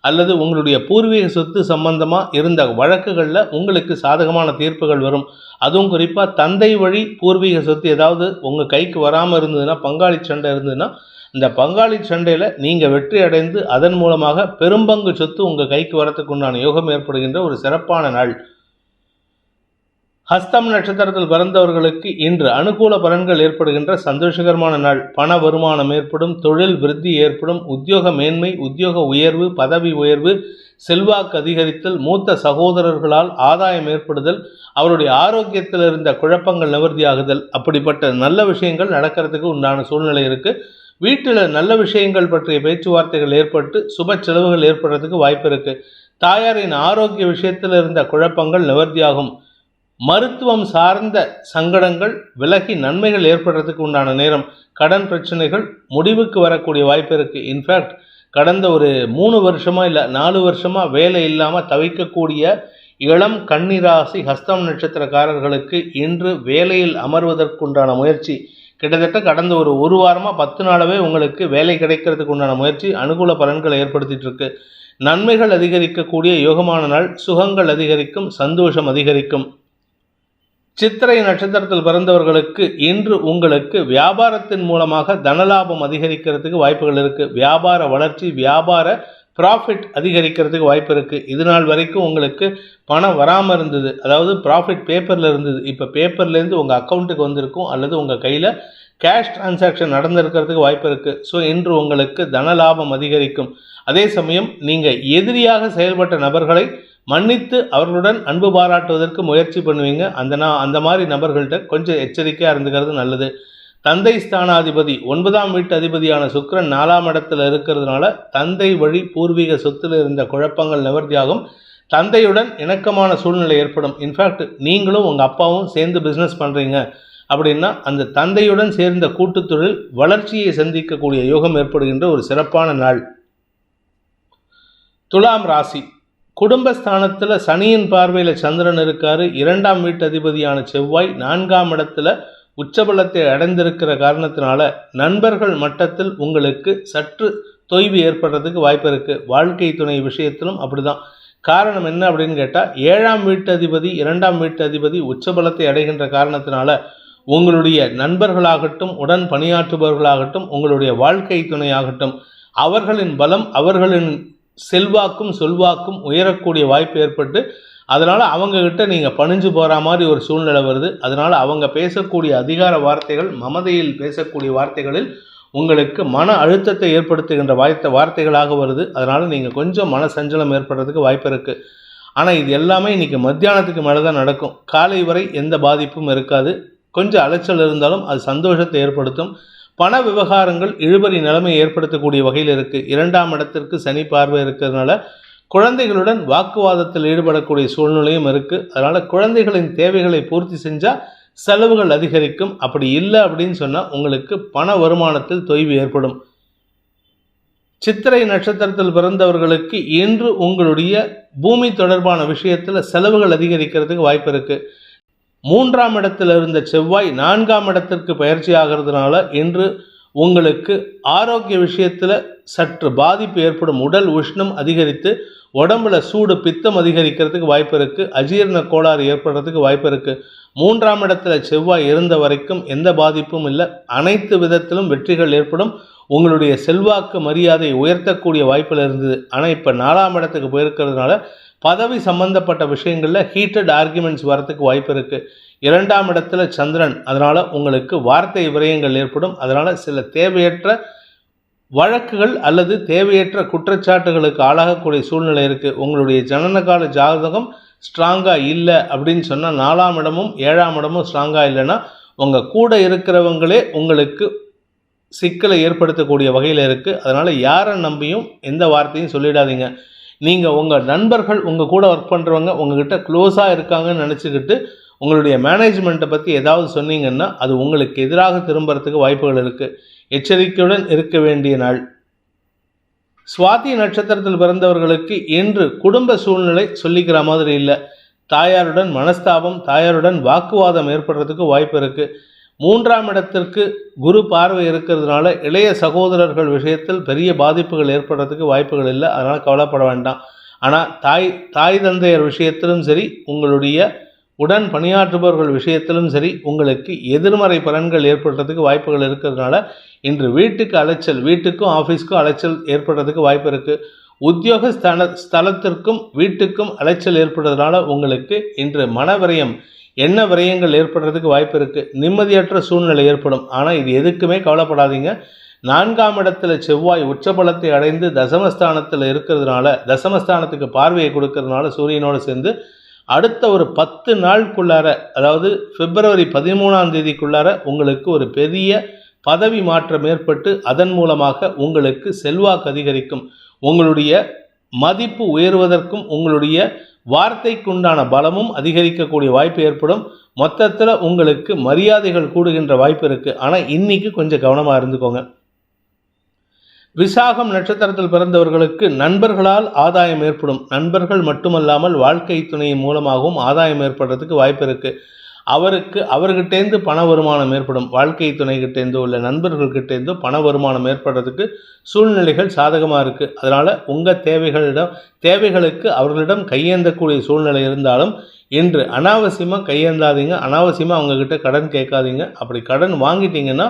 அல்லது உங்களுடைய பூர்வீக சொத்து சம்பந்தமாக இருந்த வழக்குகளில் உங்களுக்கு சாதகமான தீர்ப்புகள் வரும். அதுவும் குறிப்பாக தந்தை வழி பூர்வீக சொத்து ஏதாவது உங்கள் கைக்கு வராமல் இருந்ததுன்னா, பங்காளி சண்டை இருந்ததுன்னா, இந்த பங்காளி சண்டையில் நீங்கள் வெற்றி அடைந்து அதன் மூலமாக பெரும்பங்கு சொத்து உங்கள் கைக்கு வரத்துக்கு உண்டான யோகம் ஏற்படுகின்ற ஒரு சிறப்பான நாள். ஹஸ்தம் நட்சத்திரத்தில் பிறந்தவர்களுக்கு இன்று அனுகூல பலன்கள் ஏற்படுகின்ற சந்தோஷகரமான நாள். பண வருமானம் ஏற்படும். தொழில் விருத்தி ஏற்படும். உத்தியோக மேன்மை, உத்தியோக உயர்வு, பதவி உயர்வு, செல்வாக்கு அதிகரித்தல், மூத்த சகோதரர்களால் ஆதாயம் ஏற்படுதல், அவருடைய ஆரோக்கியத்தில் இருந்த குழப்பங்கள் நிவர்த்தியாகுதல், அப்படிப்பட்ட நல்ல விஷயங்கள் நடக்கிறதுக்கு உண்டான சூழ்நிலை இருக்குது. வீட்டில் நல்ல விஷயங்கள் பற்றிய பேச்சுவார்த்தைகள் ஏற்பட்டு சுப செலவுகள் ஏற்படுறதுக்கு வாய்ப்பு இருக்குது. தாயாரின் ஆரோக்கிய விஷயத்தில் இருந்த குழப்பங்கள் நிவர்த்தியாகும். மருத்துவம் சார்ந்த சங்கடங்கள் விலகி நன்மைகள் ஏற்படுறதுக்கு உண்டான நேரம். கடன் பிரச்சனைகள் முடிவுக்கு வரக்கூடிய வாய்ப்பு இருக்குது. இன்ஃபேக்ட் கடந்த ஒரு 3 வருஷமாக இல்லை 4 வருஷமாக வேலை இல்லாமல் தவிக்கக்கூடிய இளம் கன்னிராசி ஹஸ்தம் நட்சத்திரக்காரர்களுக்கு இன்று வேலையில் அமர்வதற்குண்டான முயற்சி, கிட்டத்தட்ட கடந்த ஒரு வாரமாக 10 நாளாகவே உங்களுக்கு வேலை கிடைக்கிறதுக்கு உண்டான முயற்சி அனுகூல பலன்களை ஏற்படுத்திட்டு இருக்கு. நன்மைகள் அதிகரிக்கக்கூடிய யோகமான நாள். சுகங்கள் அதிகரிக்கும். சந்தோஷம் அதிகரிக்கும். சித்திரை நட்சத்திரத்தில் பிறந்தவர்களுக்கு இன்று உங்களுக்கு வியாபாரத்தின் மூலமாக தனலாபம் அதிகரிக்கிறதுக்கு வாய்ப்புகள் இருக்குது. வியாபார வளர்ச்சி, வியாபார ப்ராஃபிட் அதிகரிக்கிறதுக்கு வாய்ப்பு இருக்குது. இது நாள் வரைக்கும் உங்களுக்கு பணம் வராமல் இருந்தது, அதாவது ப்ராஃபிட் பேப்பரில் இருந்தது, இப்போ பேப்பர்லேருந்து உங்கள் அக்கௌண்ட்டுக்கு வந்திருக்கும் அல்லது உங்கள் கையில் கேஷ் டிரான்சாக்ஷன் நடந்திருக்கிறதுக்கு வாய்ப்பு இருக்குது. ஸோ இன்று உங்களுக்கு தன லாபம் அதிகரிக்கும். அதே சமயம் நீங்கள் எதிரியாக செயல்பட்ட நபர்களை மன்னித்து அவர்களுடன் அன்பு பாராட்டுவதற்கு முயற்சி பண்ணுவீங்க. அந்த மாதிரி நபர்கள்ட்ட கொஞ்சம் எச்சரிக்கையாக இருந்துக்கிறது நல்லது. தந்தை ஸ்தானாதிபதி 9ஆம் வீட்டு அதிபதியான சுக்கிரன் 4ஆம் இடத்துல இருக்கிறதுனால தந்தை வழி பூர்வீக சொத்தில் இருந்த குழப்பங்கள் நிவர்த்தியாகும். தந்தையுடன் இணக்கமான சூழ்நிலை ஏற்படும். இன்ஃபேக்ட் நீங்களும் உங்கள் அப்பாவும் சேர்ந்து பிஸ்னஸ் பண்ணுறீங்க அப்படின்னா அந்த தந்தையுடன் சேர்ந்த கூட்டுத்தொழில் வளர்ச்சியை சந்திக்கக்கூடிய யோகம் ஏற்படுகின்ற ஒரு சிறப்பான நாள். துலாம் ராசி. குடும்பஸ்தானத்தில் சனியின் பார்வையில் சந்திரன் இருக்காரு. 2ஆம் வீட்டு அதிபதியான செவ்வாய் 4ஆம் இடத்துல உச்சபலத்தை அடைந்திருக்கிற காரணத்தினால நண்பர்கள் மட்டத்தில் உங்களுக்கு சற்று தொய்வு ஏற்படுறதுக்கு வாய்ப்பு இருக்குது. வாழ்க்கை துணை விஷயத்திலும் அப்படிதான். காரணம் என்ன அப்படின்னு கேட்டால் 7ஆம் வீட்டு அதிபதி 2ஆம் வீட்டு அதிபதி உச்சபலத்தை அடைகின்ற காரணத்தினால உங்களுடைய நண்பர்களாகட்டும் உடன் பணியாற்றுபவர்களாகட்டும் உங்களுடைய வாழ்க்கை துணையாகட்டும் அவர்களின் பலம் அவர்களின் செல்வாக்கும் சொல்வாக்கும் உயரக்கூடிய வாய்ப்பு ஏற்பட்டு அதனால் அவங்கக்கிட்ட நீங்கள் பணிஞ்சு போகிற மாதிரி ஒரு சூழ்நிலை வருது. அதனால் அவங்க பேசக்கூடிய அதிகார வார்த்தைகள் மமதையில் பேசக்கூடிய வார்த்தைகளில் உங்களுக்கு மன அழுத்தத்தை ஏற்படுத்துகின்ற வார்த்தைகளாக வருது. அதனால் நீங்கள் கொஞ்சம் மன சஞ்சலம் ஏற்படுறதுக்கு வாய்ப்பு இருக்குது. ஆனால் இது எல்லாமே இன்றைக்கி மத்தியானத்துக்கு மேலே தான் நடக்கும். காலை வரை எந்த பாதிப்பும் இருக்காது. கொஞ்சம் அலைச்சல் இருந்தாலும் அது சந்தோஷத்தை ஏற்படுத்தும். பண விவகாரங்கள் இழுபறி நிலைமை ஏற்படுத்தக்கூடிய வகையில் இருக்குது. 2ஆம் இடத்திற்கு சனி பார்வை இருக்கிறதுனால குழந்தைகளுடன் வாக்குவாதத்தில் ஈடுபடக்கூடிய சூழ்நிலையும் இருக்குது. அதனால் குழந்தைகளின் தேவைகளை பூர்த்தி செஞ்சால் செலவுகள் அதிகரிக்கும். அப்படி இல்லை அப்படின்னு சொன்னால் உங்களுக்கு பண வருமானத்தில் தொய்வு ஏற்படும். சித்திரை நட்சத்திரத்தில் பிறந்தவர்களுக்கு இன்று உங்களுடைய பூமி தொடர்பான விஷயத்தில் செலவுகள் அதிகரிக்கிறதுக்கு வாய்ப்பு இருக்குது. 3ஆம் இடத்தில் இருந்த செவ்வாய் 4ஆம் இடத்திற்கு பயிற்சி ஆகிறதுனால இன்று உங்களுக்கு ஆரோக்கிய விஷயத்தில் சற்று பாதிப்பு ஏற்படும். உடல் உஷ்ணம் அதிகரித்து உடம்புல சூடு பித்தம் அதிகரிக்கிறதுக்கு வாய்ப்பு இருக்குது. அஜீரண கோளாறு ஏற்படுறதுக்கு வாய்ப்பு இருக்குது. 3ஆம் இடத்துல செவ்வாய் இருந்த வரைக்கும் எந்த பாதிப்பும் இல்லை. அனைத்து விதத்திலும் வெற்றிகள் ஏற்படும். உங்களுடைய செல்வாக்கு மரியாதை உயர்த்தக்கூடிய வாய்ப்பில் இருந்தது. ஆனால் இப்போ 4ஆம் இடத்துக்கு போயிருக்கிறதுனால பதவி சம்பந்தப்பட்ட விஷயங்களில் ஹீட்டட் ஆர்குமெண்ட்ஸ் வரத்துக்கு வாய்ப்பு இருக்குது. 2ஆம் இடத்துல சந்திரன், அதனால் உங்களுக்கு வார்த்தை விரயங்கள் ஏற்படும். அதனால் சில தேவையற்ற வழக்குகள் அல்லது தேவையற்ற குற்றச்சாட்டுகளுக்கு ஆளாகக்கூடிய சூழ்நிலை இருக்குது. உங்களுடைய ஜனனகால ஜாதகம் ஸ்ட்ராங்காக இல்லை அப்படின்னு சொன்னால் 4ஆம் இடமும் 7ஆம் இடமும் ஸ்ட்ராங்காக இல்லைன்னா உங்கள் கூட இருக்கிறவங்களே உங்களுக்கு சிக்கலை ஏற்படுத்தக்கூடிய வகையில் இருக்குது. அதனால் யாரை நம்பியும் எந்த வார்த்தையும் சொல்லிடாதீங்க. நீங்கள் உங்கள் நண்பர்கள் உங்கள் கூட ஒர்க் பண்ணுறவங்க உங்கள்கிட்ட க்ளோஸாக இருக்காங்கன்னு நினச்சிக்கிட்டு உங்களுடைய மேனேஜ்மெண்ட்டை பற்றி ஏதாவது சொன்னீங்கன்னா அது உங்களுக்கு எதிராக திரும்புறதுக்கு வாய்ப்புகள் இருக்குது. எச்சரிக்கையுடன் இருக்க வேண்டிய நாள். சுவாதி நட்சத்திரத்தில் பிறந்தவர்களுக்கு இன்று குடும்ப சூழ்நிலை சொல்லிக்கிற மாதிரி இல்லை. தாயாருடன் மனஸ்தாபம், தாயாருடன் வாக்குவாதம் ஏற்படுறதுக்கு வாய்ப்பு இருக்குது. 3ஆம் இடத்திற்கு குரு பார்வை இருக்கிறதுனால இளைய சகோதரர்கள் விஷயத்தில் பெரிய பாதிப்புகள் ஏற்படுறதுக்கு வாய்ப்புகள் இல்லை. அதனால் கவலைப்பட வேண்டாம். ஆனால் தாய் தந்தையர் விஷயத்திலும் சரி உங்களுடைய உடன் பணியாற்றுபவர்கள் விஷயத்திலும் சரி உங்களுக்கு எதிர்மறை பலன்கள் ஏற்படுறதுக்கு வாய்ப்புகள் இருக்கிறதுனால இன்று வீட்டுக்கு அலைச்சல், வீட்டுக்கும் ஆஃபீஸ்க்கும் அலைச்சல் ஏற்படுறதுக்கு வாய்ப்பு இருக்குது. உத்தியோக ஸ்தலத்திற்கும் வீட்டுக்கும் அலைச்சல் ஏற்படுறதுனால உங்களுக்கு இன்று மனவிரயம் எண்ண விரயங்கள் ஏற்படுறதுக்கு வாய்ப்பு இருக்குது. நிம்மதியற்ற சூழ்நிலை ஏற்படும். ஆனால் இது எதுக்குமே கவலைப்படாதீங்க. 4ஆம் இடத்துல செவ்வாய் உச்சபலத்தை அடைந்து தசமஸ்தானத்தில் இருக்கிறதுனால தசமஸ்தானத்துக்கு பார்வையை கொடுக்கறதுனால சூரியனோடு சேர்ந்து அடுத்த ஒரு 10 நாளுக்குள்ளார, அதாவது பிப்ரவரி 13ஆம் தேதிக்குள்ளார உங்களுக்கு ஒரு பெரிய பதவி மாற்றம் ஏற்பட்டு அதன் மூலமாக உங்களுக்கு செல்வாக்கு அதிகரிக்கும். உங்களுடைய மதிப்பு உயர்வதற்கும் உங்களுடைய வார்த்தைக்குண்டான பலமும் அதிகரிக்கக்கூடிய வாய்ப்பு ஏற்படும். மொத்தத்தில் உங்களுக்கு மரியாதைகள் கூடுகின்ற வாய்ப்பு இருக்குது. ஆனால் இன்னைக்கு கொஞ்சம் கவனமாக இருந்துக்கோங்க. விசாகம் நட்சத்திரத்தில் பிறந்தவர்களுக்கு நண்பர்களால் ஆதாயம் ஏற்படும். நண்பர்கள் மட்டுமல்லாமல் வாழ்க்கை துணையின் மூலமாகவும் ஆதாயம் ஏற்படுறதுக்கு வாய்ப்பு இருக்குது. அவர்கிட்டேருந்து பண வருமானம் ஏற்படும். வாழ்க்கை துணைகிட்டேருந்தோ உள்ள நண்பர்கள்கிட்டேருந்தோ பண வருமானம் ஏற்படுறதுக்கு சூழ்நிலைகள் சாதகமாக இருக்குது. அதனால் உங்கள் தேவைகளுக்கு அவர்களிடம் கையேந்தக்கூடிய சூழ்நிலை இருந்தாலும் இன்று அனாவசியமாக கையேந்தாதீங்க. அனாவசியமாக அவங்கக்கிட்ட கடன் கேட்காதீங்க. அப்படி கடன் வாங்கிட்டீங்கன்னா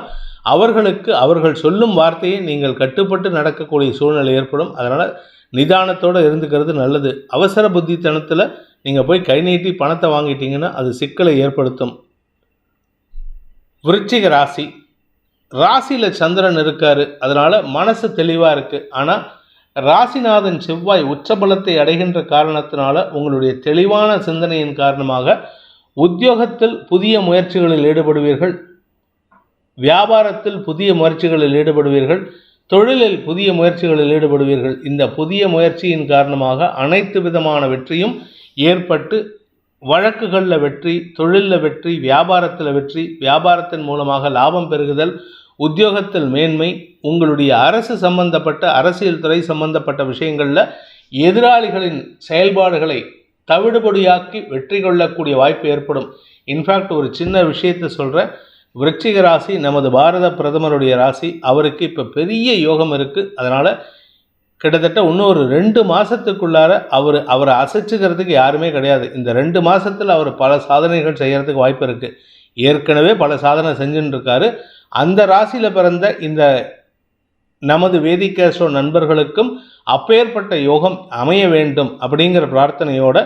அவர்கள் சொல்லும் வார்த்தையை நீங்கள் கட்டுப்பட்டு நடக்கக்கூடிய சூழ்நிலை ஏற்படும். அதனால் நிதானத்தோடு இருந்துக்கிறது நல்லது. அவசர புத்தித்தனத்தில் நீங்கள் போய் கை நீட்டி பணத்தை வாங்கிட்டீங்கன்னா அது சிக்கலை ஏற்படுத்தும். விருச்சிக ராசி. ராசியில் சந்திரன் இருக்காரு, அதனால மனசு தெளிவாக இருக்குது. ஆனால் ராசிநாதன் செவ்வாய் உச்சபலத்தை அடைகின்ற காரணத்தினால உங்களுடைய தெளிவான சிந்தனையின் காரணமாக உத்தியோகத்தில் புதிய முயற்சிகளில் ஈடுபடுவீர்கள், வியாபாரத்தில் புதிய முயற்சிகளில் ஈடுபடுவீர்கள், தொழிலில் புதிய முயற்சிகளில் ஈடுபடுவீர்கள். இந்த புதிய முயற்சியின் காரணமாக அனைத்து விதமான வெற்றியும் ஏற்பட்டு வழக்குகளில் வெற்றி, தொழிலில் வெற்றி, வியாபாரத்தில் வெற்றி, வியாபாரத்தின் மூலமாக லாபம் பெறுகுதல், உத்தியோகத்தில் மேன்மை, உங்களுடைய அரசு சம்பந்தப்பட்ட அரசியல் துறை சம்பந்தப்பட்ட விஷயங்களில் எதிராளிகளின் செயல்பாடுகளை தவிடுபடியாக்கி வெற்றி கொள்ளக்கூடிய வாய்ப்பு ஏற்படும். இன்ஃபேக்ட் ஒரு சின்ன விஷயத்தை சொல்கிறேன். விருச்சிக ராசி நமது பாரத பிரதமருடைய ராசி. அவருக்கு இப்போ பெரிய யோகம் இருக்குது. அதனால் கிட்டத்தட்ட இன்னொரு 2 மாதத்துக்குள்ளார அவரை அசைச்சுக்கிறதுக்கு யாருமே கிடையாது. இந்த 2 மாதத்தில் அவர் பல சாதனைகள் செய்கிறதுக்கு வாய்ப்பு இருக்குது. ஏற்கனவே பல சாதனை செஞ்சுட்டு இருக்காரு. அந்த ராசியில் பிறந்த இந்த நமது வேதிகேஸ்வர நண்பர்களுக்கும் அப்பேற்பட்ட யோகம் அமைய வேண்டும் அப்படிங்கிற பிரார்த்தனையோட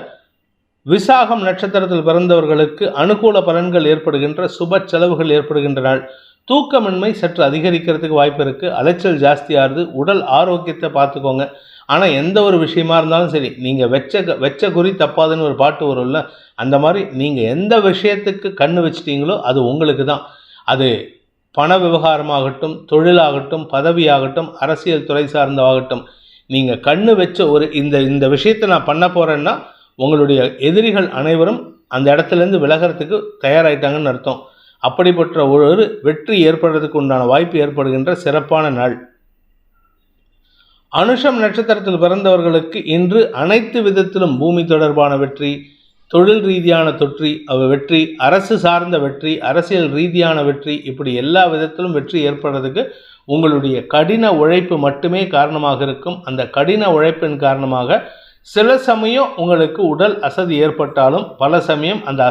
விசாகம் நட்சத்திரத்தில் பிறந்தவர்களுக்கு அனுகூல பலன்கள் ஏற்படுகின்ற, சுப செலவுகள் ஏற்படுகின்ற நாள். தூக்கமின்மை சற்று அதிகரிக்கிறதுக்கு வாய்ப்பு இருக்குது. அலைச்சல் ஜாஸ்தியாகுது. உடல் ஆரோக்கியத்தை பார்த்துக்கோங்க. ஆனால் எந்த ஒரு விஷயமா இருந்தாலும் சரி, நீங்கள் வெச்ச குறி தப்பாதுன்னு ஒரு பாட்டு வரும்ல, அந்த மாதிரி நீங்கள் எந்த விஷயத்துக்கு கண்ணு வச்சிட்டீங்களோ அது உங்களுக்கு தான். அது பண விவகாரமாகட்டும், தொழிலாகட்டும், பதவியாகட்டும், அரசியல் துறை சார்ந்தவாகட்டும், நீங்கள் கண்ணு வச்ச ஒரு இந்த விஷயத்தை நான் பண்ண போகிறேன்னா உங்களுடைய எதிரிகள் அனைவரும் அந்த இடத்துலேருந்து விலகிறதுக்கு தயாராகிட்டாங்கன்னு அர்த்தம். அப்படிப்பட்ட ஒரு வெற்றி ஏற்படுறதுக்கு உண்டான வாய்ப்பு ஏற்படுகின்ற சிறப்பான நாள். அனுஷம் நட்சத்திரத்தில் பிறந்தவர்களுக்கு இன்று அனைத்து விதத்திலும் பூமி தொடர்பான வெற்றி, தொழில் ரீதியான வெற்றி, அரசு சார்ந்த வெற்றி, அரசியல் ரீதியான வெற்றி, இப்படி எல்லா விதத்திலும் வெற்றி ஏற்படுறதுக்கு உங்களுடைய கடின உழைப்பு மட்டுமே காரணமாக இருக்கும். அந்த கடின உழைப்பின் காரணமாக சில சமயம் உங்களுக்கு உடல் அசதி ஏற்பட்டாலும் பல சமயம் அந்த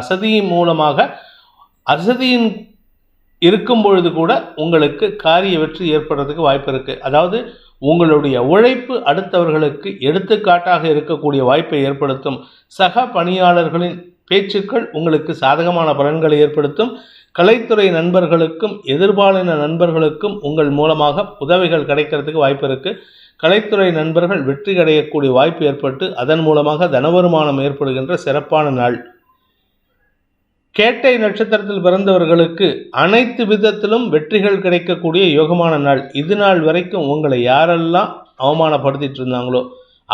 அசதியின் இருக்கும் பொழுது கூட உங்களுக்கு காரிய வெற்றி ஏற்படுறதுக்கு வாய்ப்பு இருக்குது. அதாவது உங்களுடைய உழைப்பு அடுத்தவர்களுக்கு எடுத்துக்காட்டாக இருக்கக்கூடிய வாய்ப்பை ஏற்படுத்தும். சக பணியாளர்களின் பேச்சுக்கள் உங்களுக்கு சாதகமான பலன்களை ஏற்படுத்தும். கலைத்துறை நண்பர்களுக்கும் எதிர்பாலின நண்பர்களுக்கும் உங்கள் மூலமாக உதவிகள் கிடைக்கிறதுக்கு வாய்ப்பு இருக்குது. கலைத்துறை நண்பர்கள் வெற்றி அடையக்கூடிய வாய்ப்பு ஏற்பட்டு அதன் மூலமாக தனவருமானம் ஏற்படுகின்ற சிறப்பான நாள். கேட்டை நட்சத்திரத்தில் பிறந்தவர்களுக்கு அனைத்து விதத்திலும் வெற்றிகள் கிடைக்கக்கூடிய யோகமான நாள். இது நாள் வரைக்கும் உங்களை யாரெல்லாம் அவமானப்படுத்திட்டு இருந்தாங்களோ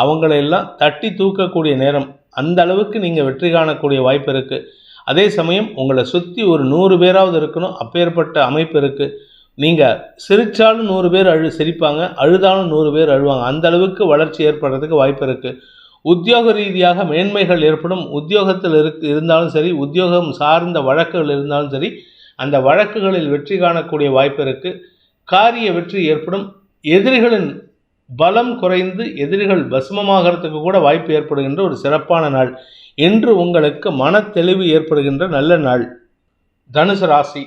அவங்களையெல்லாம் தட்டி தூக்கக்கூடிய நேரம். அந்த அளவுக்கு நீங்கள் வெற்றி காணக்கூடிய வாய்ப்பு இருக்குது. அதே சமயம் உங்களை சுற்றி ஒரு 100 பேராவது இருக்கணும், அப்பேற்பட்ட அமைப்பு இருக்குது. நீங்கள் சிரித்தாலும் 100 பேர் சிரிப்பாங்க, அழுதாலும் 100 பேர் அழுவாங்க. அந்த அளவுக்கு வளர்ச்சி ஏற்படுறதுக்கு வாய்ப்பு இருக்குது. உத்தியோக ரீதியாக மேன்மைகள் ஏற்படும். உத்தியோகத்தில் இருந்தாலும் சரி, உத்தியோகம் சார்ந்த வழக்குகள் இருந்தாலும் சரி, அந்த வழக்குகளில் வெற்றி காணக்கூடிய வாய்ப்பு இருக்குது. காரிய வெற்றி ஏற்படும். எதிரிகளின் பலம் குறைந்து எதிரிகள் பஸ்மமாகறதுக்கு கூட வாய்ப்பு ஏற்படுகின்ற ஒரு சிறப்பான நாள். இன்று உங்களுக்கு மன தெளிவு ஏற்படுகின்ற நல்ல நாள். தனுசு ராசி.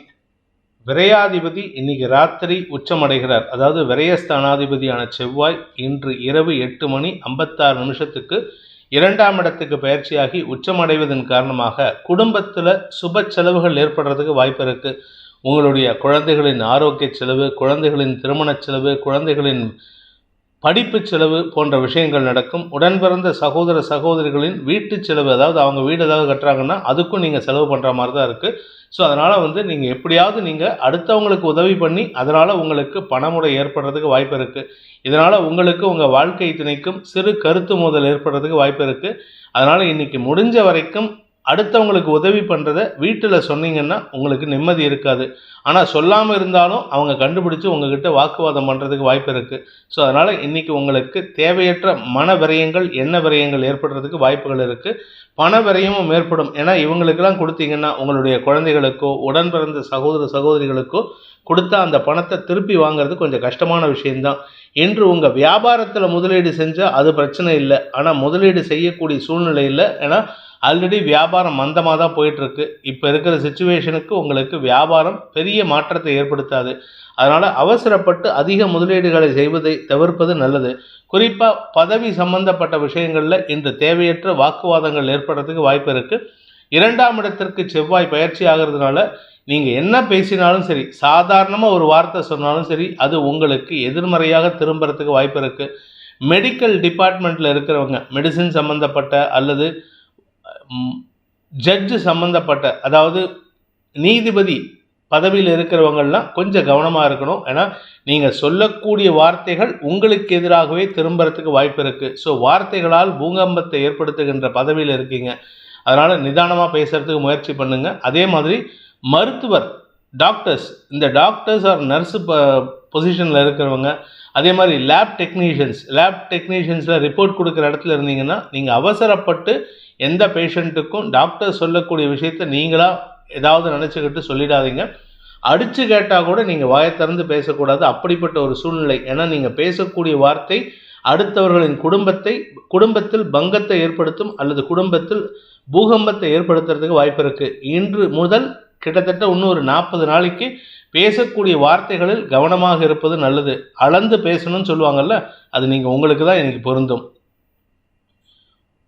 விரையாதிபதி இன்னைக்கு ராத்திரி உச்சமடைகிறார். அதாவது விரயஸ்தானாதிபதியான செவ்வாய் இன்று இரவு 8:56 2ஆம் இடத்துக்கு பயிற்சியாகி உச்சமடைவதன் காரணமாக குடும்பத்தில் சுப செலவுகள் ஏற்படுறதுக்கு வாய்ப்பு இருக்குது. உங்களுடைய குழந்தைகளின் ஆரோக்கிய செலவு, குழந்தைகளின் திருமண செலவு, குழந்தைகளின் படிப்பு செலவு போன்ற விஷயங்கள் நடக்கும். உடன் பிறந்த சகோதர சகோதரிகளின் வீட்டு செலவு, அதாவது அவங்க வீடு ஏதாவது கட்டுறாங்கன்னா அதுக்கும் நீங்கள் செலவு பண்ணுற மாதிரி தான் இருக்குது. ஸோ அதனால் நீங்கள் எப்படியாவது நீங்கள் அடுத்தவங்களுக்கு உதவி பண்ணி அதனால் உங்களுக்கு பணமுறை ஏற்படுறதுக்கு வாய்ப்பு இருக்குது. இதனால் உங்களுக்கு உங்கள் வாழ்க்கை துணைக்கும் சிறு கருத்து மோதல் ஏற்படுறதுக்கு வாய்ப்பு இருக்குது. அதனால் இன்றைக்கி முடிஞ்ச வரைக்கும் அடுத்தவங்களுக்கு உதவி பண்ணுறதை வீட்டில் சொன்னீங்கன்னா உங்களுக்கு நிம்மதி இருக்காது. ஆனால் சொல்லாமல் இருந்தாலும் அவங்க கண்டுபிடிச்சி உங்ககிட்ட வாக்குவாதம் பண்ணுறதுக்கு வாய்ப்பு இருக்குது. ஸோ அதனால் இன்றைக்கி உங்களுக்கு தேவையற்ற மன விரயங்கள், எண்ண விரயங்கள் ஏற்படுறதுக்கு வாய்ப்புகள் இருக்குது. பண விரயமும் ஏற்படும். ஏன்னா இவங்களுக்கெல்லாம் கொடுத்தீங்கன்னா உங்களுடைய குழந்தைகளுக்கோ உடன் பிறந்த சகோதர சகோதரிகளுக்கோ கொடுத்தா அந்த பணத்தை திருப்பி வாங்குறது கொஞ்சம் கஷ்டமான விஷயம்தான். இன்று உங்கள் வியாபாரத்தில் முதலீடு செஞ்சால் அது பிரச்சனை இல்லை. ஆனால் முதலீடு செய்யக்கூடிய சூழ்நிலை இல்லை. ஏன்னா ஆல்ரெடி வியாபாரம் மந்தமாக தான் போயிட்டுருக்கு. இப்போ இருக்கிற சிச்சுவேஷனுக்கு உங்களுக்கு வியாபாரம் பெரிய மாற்றத்தை ஏற்படுத்தாது. அதனால் அவசரப்பட்டு அதிக முதலீடுகளை செய்வதை தவிர்ப்பது நல்லது. குறிப்பாக பதவி சம்பந்தப்பட்ட விஷயங்களில் இன்று தேவையற்ற வாக்குவாதங்கள் ஏற்படுறதுக்கு வாய்ப்பு இருக்குது. 2ஆம் இடத்திற்கு செவ்வாய் பயிற்சி ஆகிறதுனால நீங்கள் என்ன பேசினாலும் சரி, சாதாரணமாக ஒரு வார்த்தை சொன்னாலும் சரி, அது உங்களுக்கு எதிர்மறையாக திரும்புறதுக்கு வாய்ப்பு இருக்குது. மெடிக்கல் டிபார்ட்மெண்ட்டில் இருக்கிறவங்க, மெடிசின் சம்மந்தப்பட்ட அல்லது ஜட்ஜு சம்மந்தப்பட்ட, அதாவது நீதிபதி பதவியில் இருக்கிறவங்கள்லாம் கொஞ்சம் கவனமாக இருக்கணும். ஏன்னா நீங்கள் சொல்லக்கூடிய வார்த்தைகள் உங்களுக்கு எதிராகவே திரும்புறதுக்கு வாய்ப்பு இருக்குது. ஸோ வார்த்தைகளால் பூகம்பத்தை ஏற்படுத்துகின்ற பதவியில் இருக்கீங்க. அதனால் நிதானமாக பேசுகிறதுக்கு முயற்சி பண்ணுங்கள். அதே மாதிரி மருத்துவர், டாக்டர்ஸ், இந்த டாக்டர்ஸ் ஆர் நர்ஸு பொசிஷனில் இருக்கிறவங்க, அதே மாதிரி லேப் டெக்னீஷியன்ஸில் ரிப்போர்ட் கொடுக்குற இடத்துல இருந்தீங்கன்னா, நீங்கள் அவசரப்பட்டு எந்த பேஷண்ட்டுக்கும் டாக்டர் சொல்லக்கூடிய விஷயத்தை நீங்களாக ஏதாவது நினச்சிக்கிட்டு சொல்லிடாதீங்க. அடித்து கேட்டால் கூட நீங்கள் வாயை திறந்து பேசக்கூடாது. அப்படிப்பட்ட ஒரு சூழ்நிலை. ஏன்னா நீங்கள் பேசக்கூடிய வார்த்தை அடுத்தவர்களின் குடும்பத்தில் பங்கத்தை ஏற்படுத்தும் அல்லது குடும்பத்தில் பூகம்பத்தை ஏற்படுத்துறதுக்கு வாய்ப்பு இருக்குது. இன்று முதல் கிட்டத்தட்ட இன்னும் ஒரு 40 நாளைக்கு பேசக்கூடிய வார்த்தைகளில் கவனமாக இருப்பது நல்லது. அளந்து பேசணும்னு சொல்லுவாங்கல்ல, அது நீங்கள் உங்களுக்கு தான் இன்னைக்கு பொருந்தும்.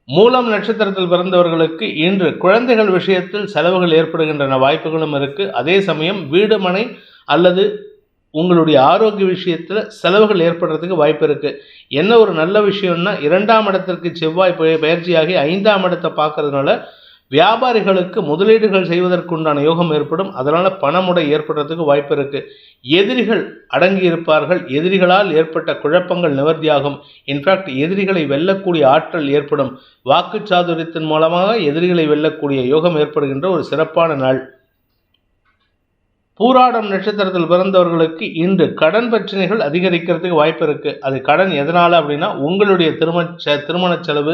மூலம் நட்சத்திரத்தில் பிறந்தவர்களுக்கு இன்று குழந்தைகள் விஷயத்தில் செலவுகள் ஏற்படுகின்றன வாய்ப்புகளும் இருக்குது. அதே சமயம் வீடு மனை அல்லது உங்களுடைய ஆரோக்கிய விஷயத்தில் செலவுகள் ஏற்படுறதுக்கு வாய்ப்பு இருக்குது. என்ன ஒரு நல்ல விஷயம்னா, 2ஆம் இடத்திற்கு செவ்வாய் பயிற்சியாகி 5ஆம் இடத்தை பார்க்கறதுனால வியாபாரிகளுக்கு முதலீடுகள் செய்வதற்குண்டான யோகம் ஏற்படும். அதனால் பணமுடை ஏற்படுறதுக்கு வாய்ப்பு இருக்குது. எதிரிகள் அடங்கி இருப்பார்கள். எதிரிகளால் ஏற்பட்ட குழப்பங்கள் நிவர்த்தியாகும். இன்ஃபேக்ட் எதிரிகளை வெல்லக்கூடிய ஆற்றல் ஏற்படும். வாக்குச்சாதுரியத்தின் மூலமாக எதிரிகளை வெல்லக்கூடிய யோகம் ஏற்படுகின்ற ஒரு சிறப்பான நாள். பூராடம் நட்சத்திரத்தில் பிறந்தவர்களுக்கு இன்று கடன் பிரச்சனைகள் அதிகரிக்கிறதுக்கு வாய்ப்பு இருக்குது. அது கடன் எதனால் அப்படின்னா, உங்களுடைய திருமண செலவு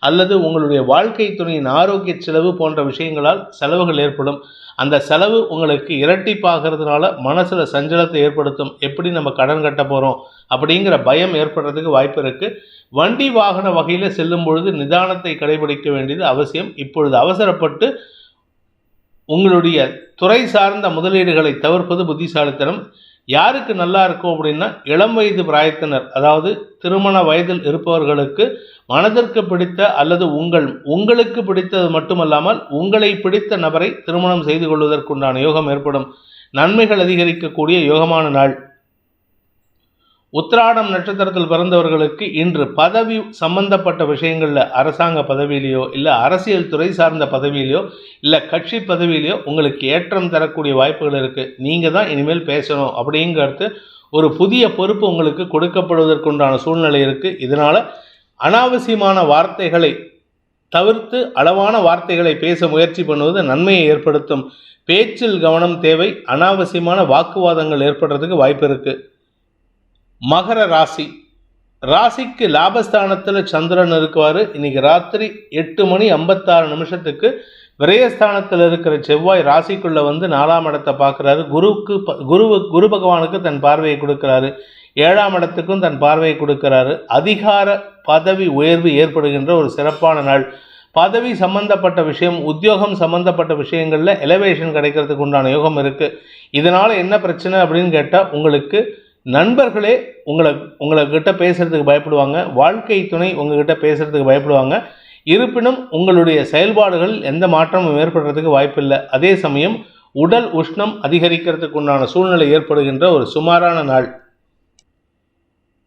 அல்லது உங்களுடைய வாழ்க்கை துணையின் ஆரோக்கிய செலவு போன்ற விஷயங்களால் செலவுகள் ஏற்படும். அந்த செலவு உங்களுக்கு இரட்டிப்பாகிறதுனால மனசில் சஞ்சலத்தை ஏற்படுத்தும். எப்படி நம்ம கடன் கட்ட போகிறோம் அப்படிங்கிற பயம் ஏற்படுறதுக்கு வாய்ப்பு இருக்குது. வண்டி வாகன வகையில் செல்லும் பொழுது நிதானத்தை கடைபிடிக்க வேண்டியது அவசியம். இப்பொழுது அவசரப்பட்டு உங்களுடைய துறை சார்ந்த முதலீடுகளை தவிர்ப்பது புத்திசாலித்தனம். யாருக்கு நல்லா இருக்கும் அப்படின்னா, இளம் வயது பிராயத்தினர், அதாவது திருமண வயதில் இருப்பவர்களுக்கு மனதிற்கு பிடித்த அல்லது உங்களுக்கு பிடித்தது மட்டுமல்லாமல் உங்களை பிடித்த நபரை திருமணம் செய்து கொள்வதற்குண்டான யோகம் ஏற்படும். நன்மைகள் அதிகரிக்கக்கூடிய யோகமான நாள். உத்திராடம் நட்சத்திரத்தில் பிறந்தவர்களுக்கு இன்று பதவி சம்பந்தப்பட்ட விஷயங்களில், அரசாங்க பதவியிலையோ இல்லை அரசியல் துறை சார்ந்த பதவியிலையோ இல்லை கட்சி பதவியிலையோ உங்களுக்கு ஏற்றம் தரக்கூடிய வாய்ப்புகள் இருக்குது. நீங்கள் தான் இனிமேல் பேசணும் அப்படிங்கிறது ஒரு புதிய பொறுப்பு உங்களுக்கு கொடுக்கப்படுவதற்குண்டான சூழ்நிலை இருக்குது. இதனால் அனாவசியமான வார்த்தைகளை தவிர்த்து அளவான வார்த்தைகளை பேச முயற்சி பண்ணுவது நன்மையை ஏற்படுத்தும். பேச்சில் கவனம் தேவை. அனாவசியமான வாக்குவாதங்கள் ஏற்படுறதுக்கு வாய்ப்பு இருக்குது. மகர ராசிக்கு லாபஸ்தானத்தில் சந்திரன் இருக்குவார். இன்னைக்கு ராத்திரி 8:56 விரயஸ்தானத்தில் இருக்கிற செவ்வாய் ராசிக்குள்ளே வந்து 4ஆம் இடத்தை பார்க்குறாரு. குரு பகவானுக்கு தன் பார்வையை கொடுக்குறாரு. 7ஆம் இடத்துக்கும் தன் பார்வையை கொடுக்குறாரு. அதிகார பதவி உயர்வு ஏற்படுகின்ற ஒரு சிறப்பான நாள். பதவி சம்பந்தப்பட்ட விஷயம், உத்தியோகம் சம்பந்தப்பட்ட விஷயங்களில் எலவேஷன் கிடைக்கிறதுக்கு உண்டான யோகம் இருக்குது. இதனால் என்ன பிரச்சனை அப்படின்னு கேட்டால், உங்களுக்கு நண்பர்களே உங்கள்கிட்ட பேசுகிறதுக்கு பயப்படுவாங்க. வாழ்க்கை துணை உங்ககிட்ட பேசுகிறதுக்கு பயப்படுவாங்க. இருப்பினும் உங்களுடைய செயல்பாடுகள் எந்த மாற்றமும் ஏற்படுறதுக்கு வாய்ப்பில்லை. அதே சமயம் உடல் உஷ்ணம் அதிகரிக்கிறதுக்கு உண்டான சூழ்நிலை ஏற்படுகின்ற ஒரு சுமாரான நாள்.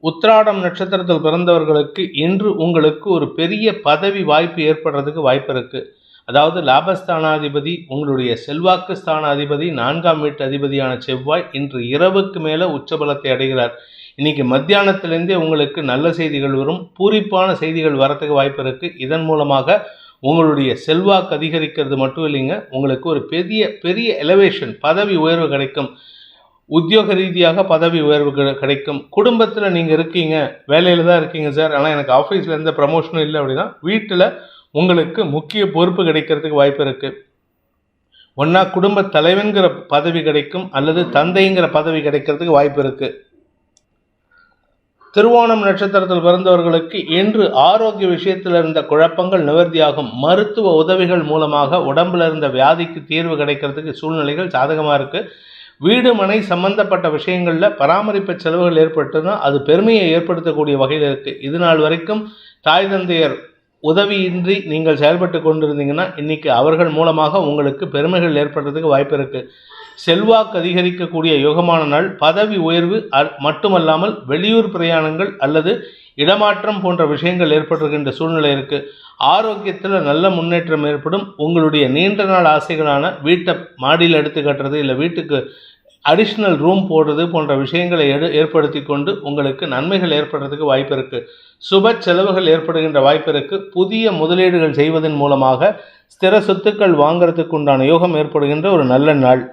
உத்திராடம் நட்சத்திரத்தில் பிறந்தவர்களுக்கு இன்று உங்களுக்கு ஒரு பெரிய பதவி வாய்ப்பு ஏற்படுறதுக்கு வாய்ப்பு இருக்குது. அதாவது லாபஸ்தானாதிபதி, உங்களுடைய செல்வாக்கு ஸ்தானாதிபதி, 4ஆம் வீட்டு அதிபதியான செவ்வாய் இன்று இரவுக்கு மேலே உச்சபலத்தை அடைகிறார். இன்னைக்கு மத்தியானத்திலேருந்தே உங்களுக்கு நல்ல செய்திகள் வரும். பூரிப்பான செய்திகள் வரத்துக்கு வாய்ப்பு இருக்குது. இதன் மூலமாக உங்களுடைய செல்வாக்கு அதிகரிக்கிறது மட்டும் இல்லைங்க, உங்களுக்கு ஒரு பெரிய எலவேஷன், பதவி உயர்வு கிடைக்கும். உத்தியோக ரீதியாக பதவி உயர்வு கிடைக்கும். குடும்பத்தில் நீங்கள் இருக்கீங்க, வேலையில் தான் இருக்கீங்க சார், ஆனால் எனக்கு ஆஃபீஸில் எந்த ப்ரமோஷனும் இல்லை அப்படின்னா, வீட்டில் உங்களுக்கு முக்கிய பொறுப்பு கிடைக்கிறதுக்கு வாய்ப்பு இருக்குது. ஒன்றா குடும்ப தலைவன்கிற பதவி கிடைக்கும் அல்லது தந்தைங்கிற பதவி கிடைக்கிறதுக்கு வாய்ப்பு இருக்குது. திருவோணம் நட்சத்திரத்தில் பிறந்தவர்களுக்கு இன்று ஆரோக்கிய விஷயத்தில் இருந்த குழப்பங்கள் நிவர்த்தியாகும். மருத்துவ உதவிகள் மூலமாக உடம்புல இருந்த வியாதிக்கு தீர்வு கிடைக்கிறதுக்கு சூழ்நிலைகள் சாதகமாக இருக்குது. வீடு மனை சம்பந்தப்பட்ட விஷயங்களில் பராமரிப்பு செலவுகள் ஏற்பட்டுன்னா அது பெருமையை ஏற்படுத்தக்கூடிய வகையில் இருக்குது. இது நாள் வரைக்கும் தாய் தந்தையர் உதவியின்றி நீங்கள் செயல்பட்டு கொண்டிருந்தீங்கன்னா இன்னைக்கு அவர்கள் மூலமாக உங்களுக்கு பெருமைகள் ஏற்படுறதுக்கு வாய்ப்பு இருக்குது. செல்வாக்கு அதிகரிக்கக்கூடிய யோகமான நாள். பதவி உயர்வு மட்டுமல்லாமல் வெளியூர் பிரயாணங்கள் அல்லது இடமாற்றம் போன்ற விஷயங்கள் ஏற்படுகின்ற சூழ்நிலை இருக்குது. ஆரோக்கியத்தில் நல்ல முன்னேற்றம் ஏற்படும். உங்களுடைய நீண்ட நாள் ஆசைகளான வீட்டை மாடியில் எடுத்து கட்டுறது, இல்லை வீட்டுக்கு அடிஷ்னல் ரூம் போடுறது போன்ற விஷயங்களை ஏற்படுத்தி கொண்டு உங்களுக்கு நன்மைகள் ஏற்படுறதுக்கு வாய்ப்பு இருக்குது. சுப செலவுகள் ஏற்படுகின்ற வாய்ப்பு இருக்குது. புதிய முதலீடுகள் செய்வதன் மூலமாக ஸ்திர சொத்துக்கள் வாங்கிறதுக்கு உண்டான யோகம் ஏற்படுகின்ற ஒரு நல்ல நாள்.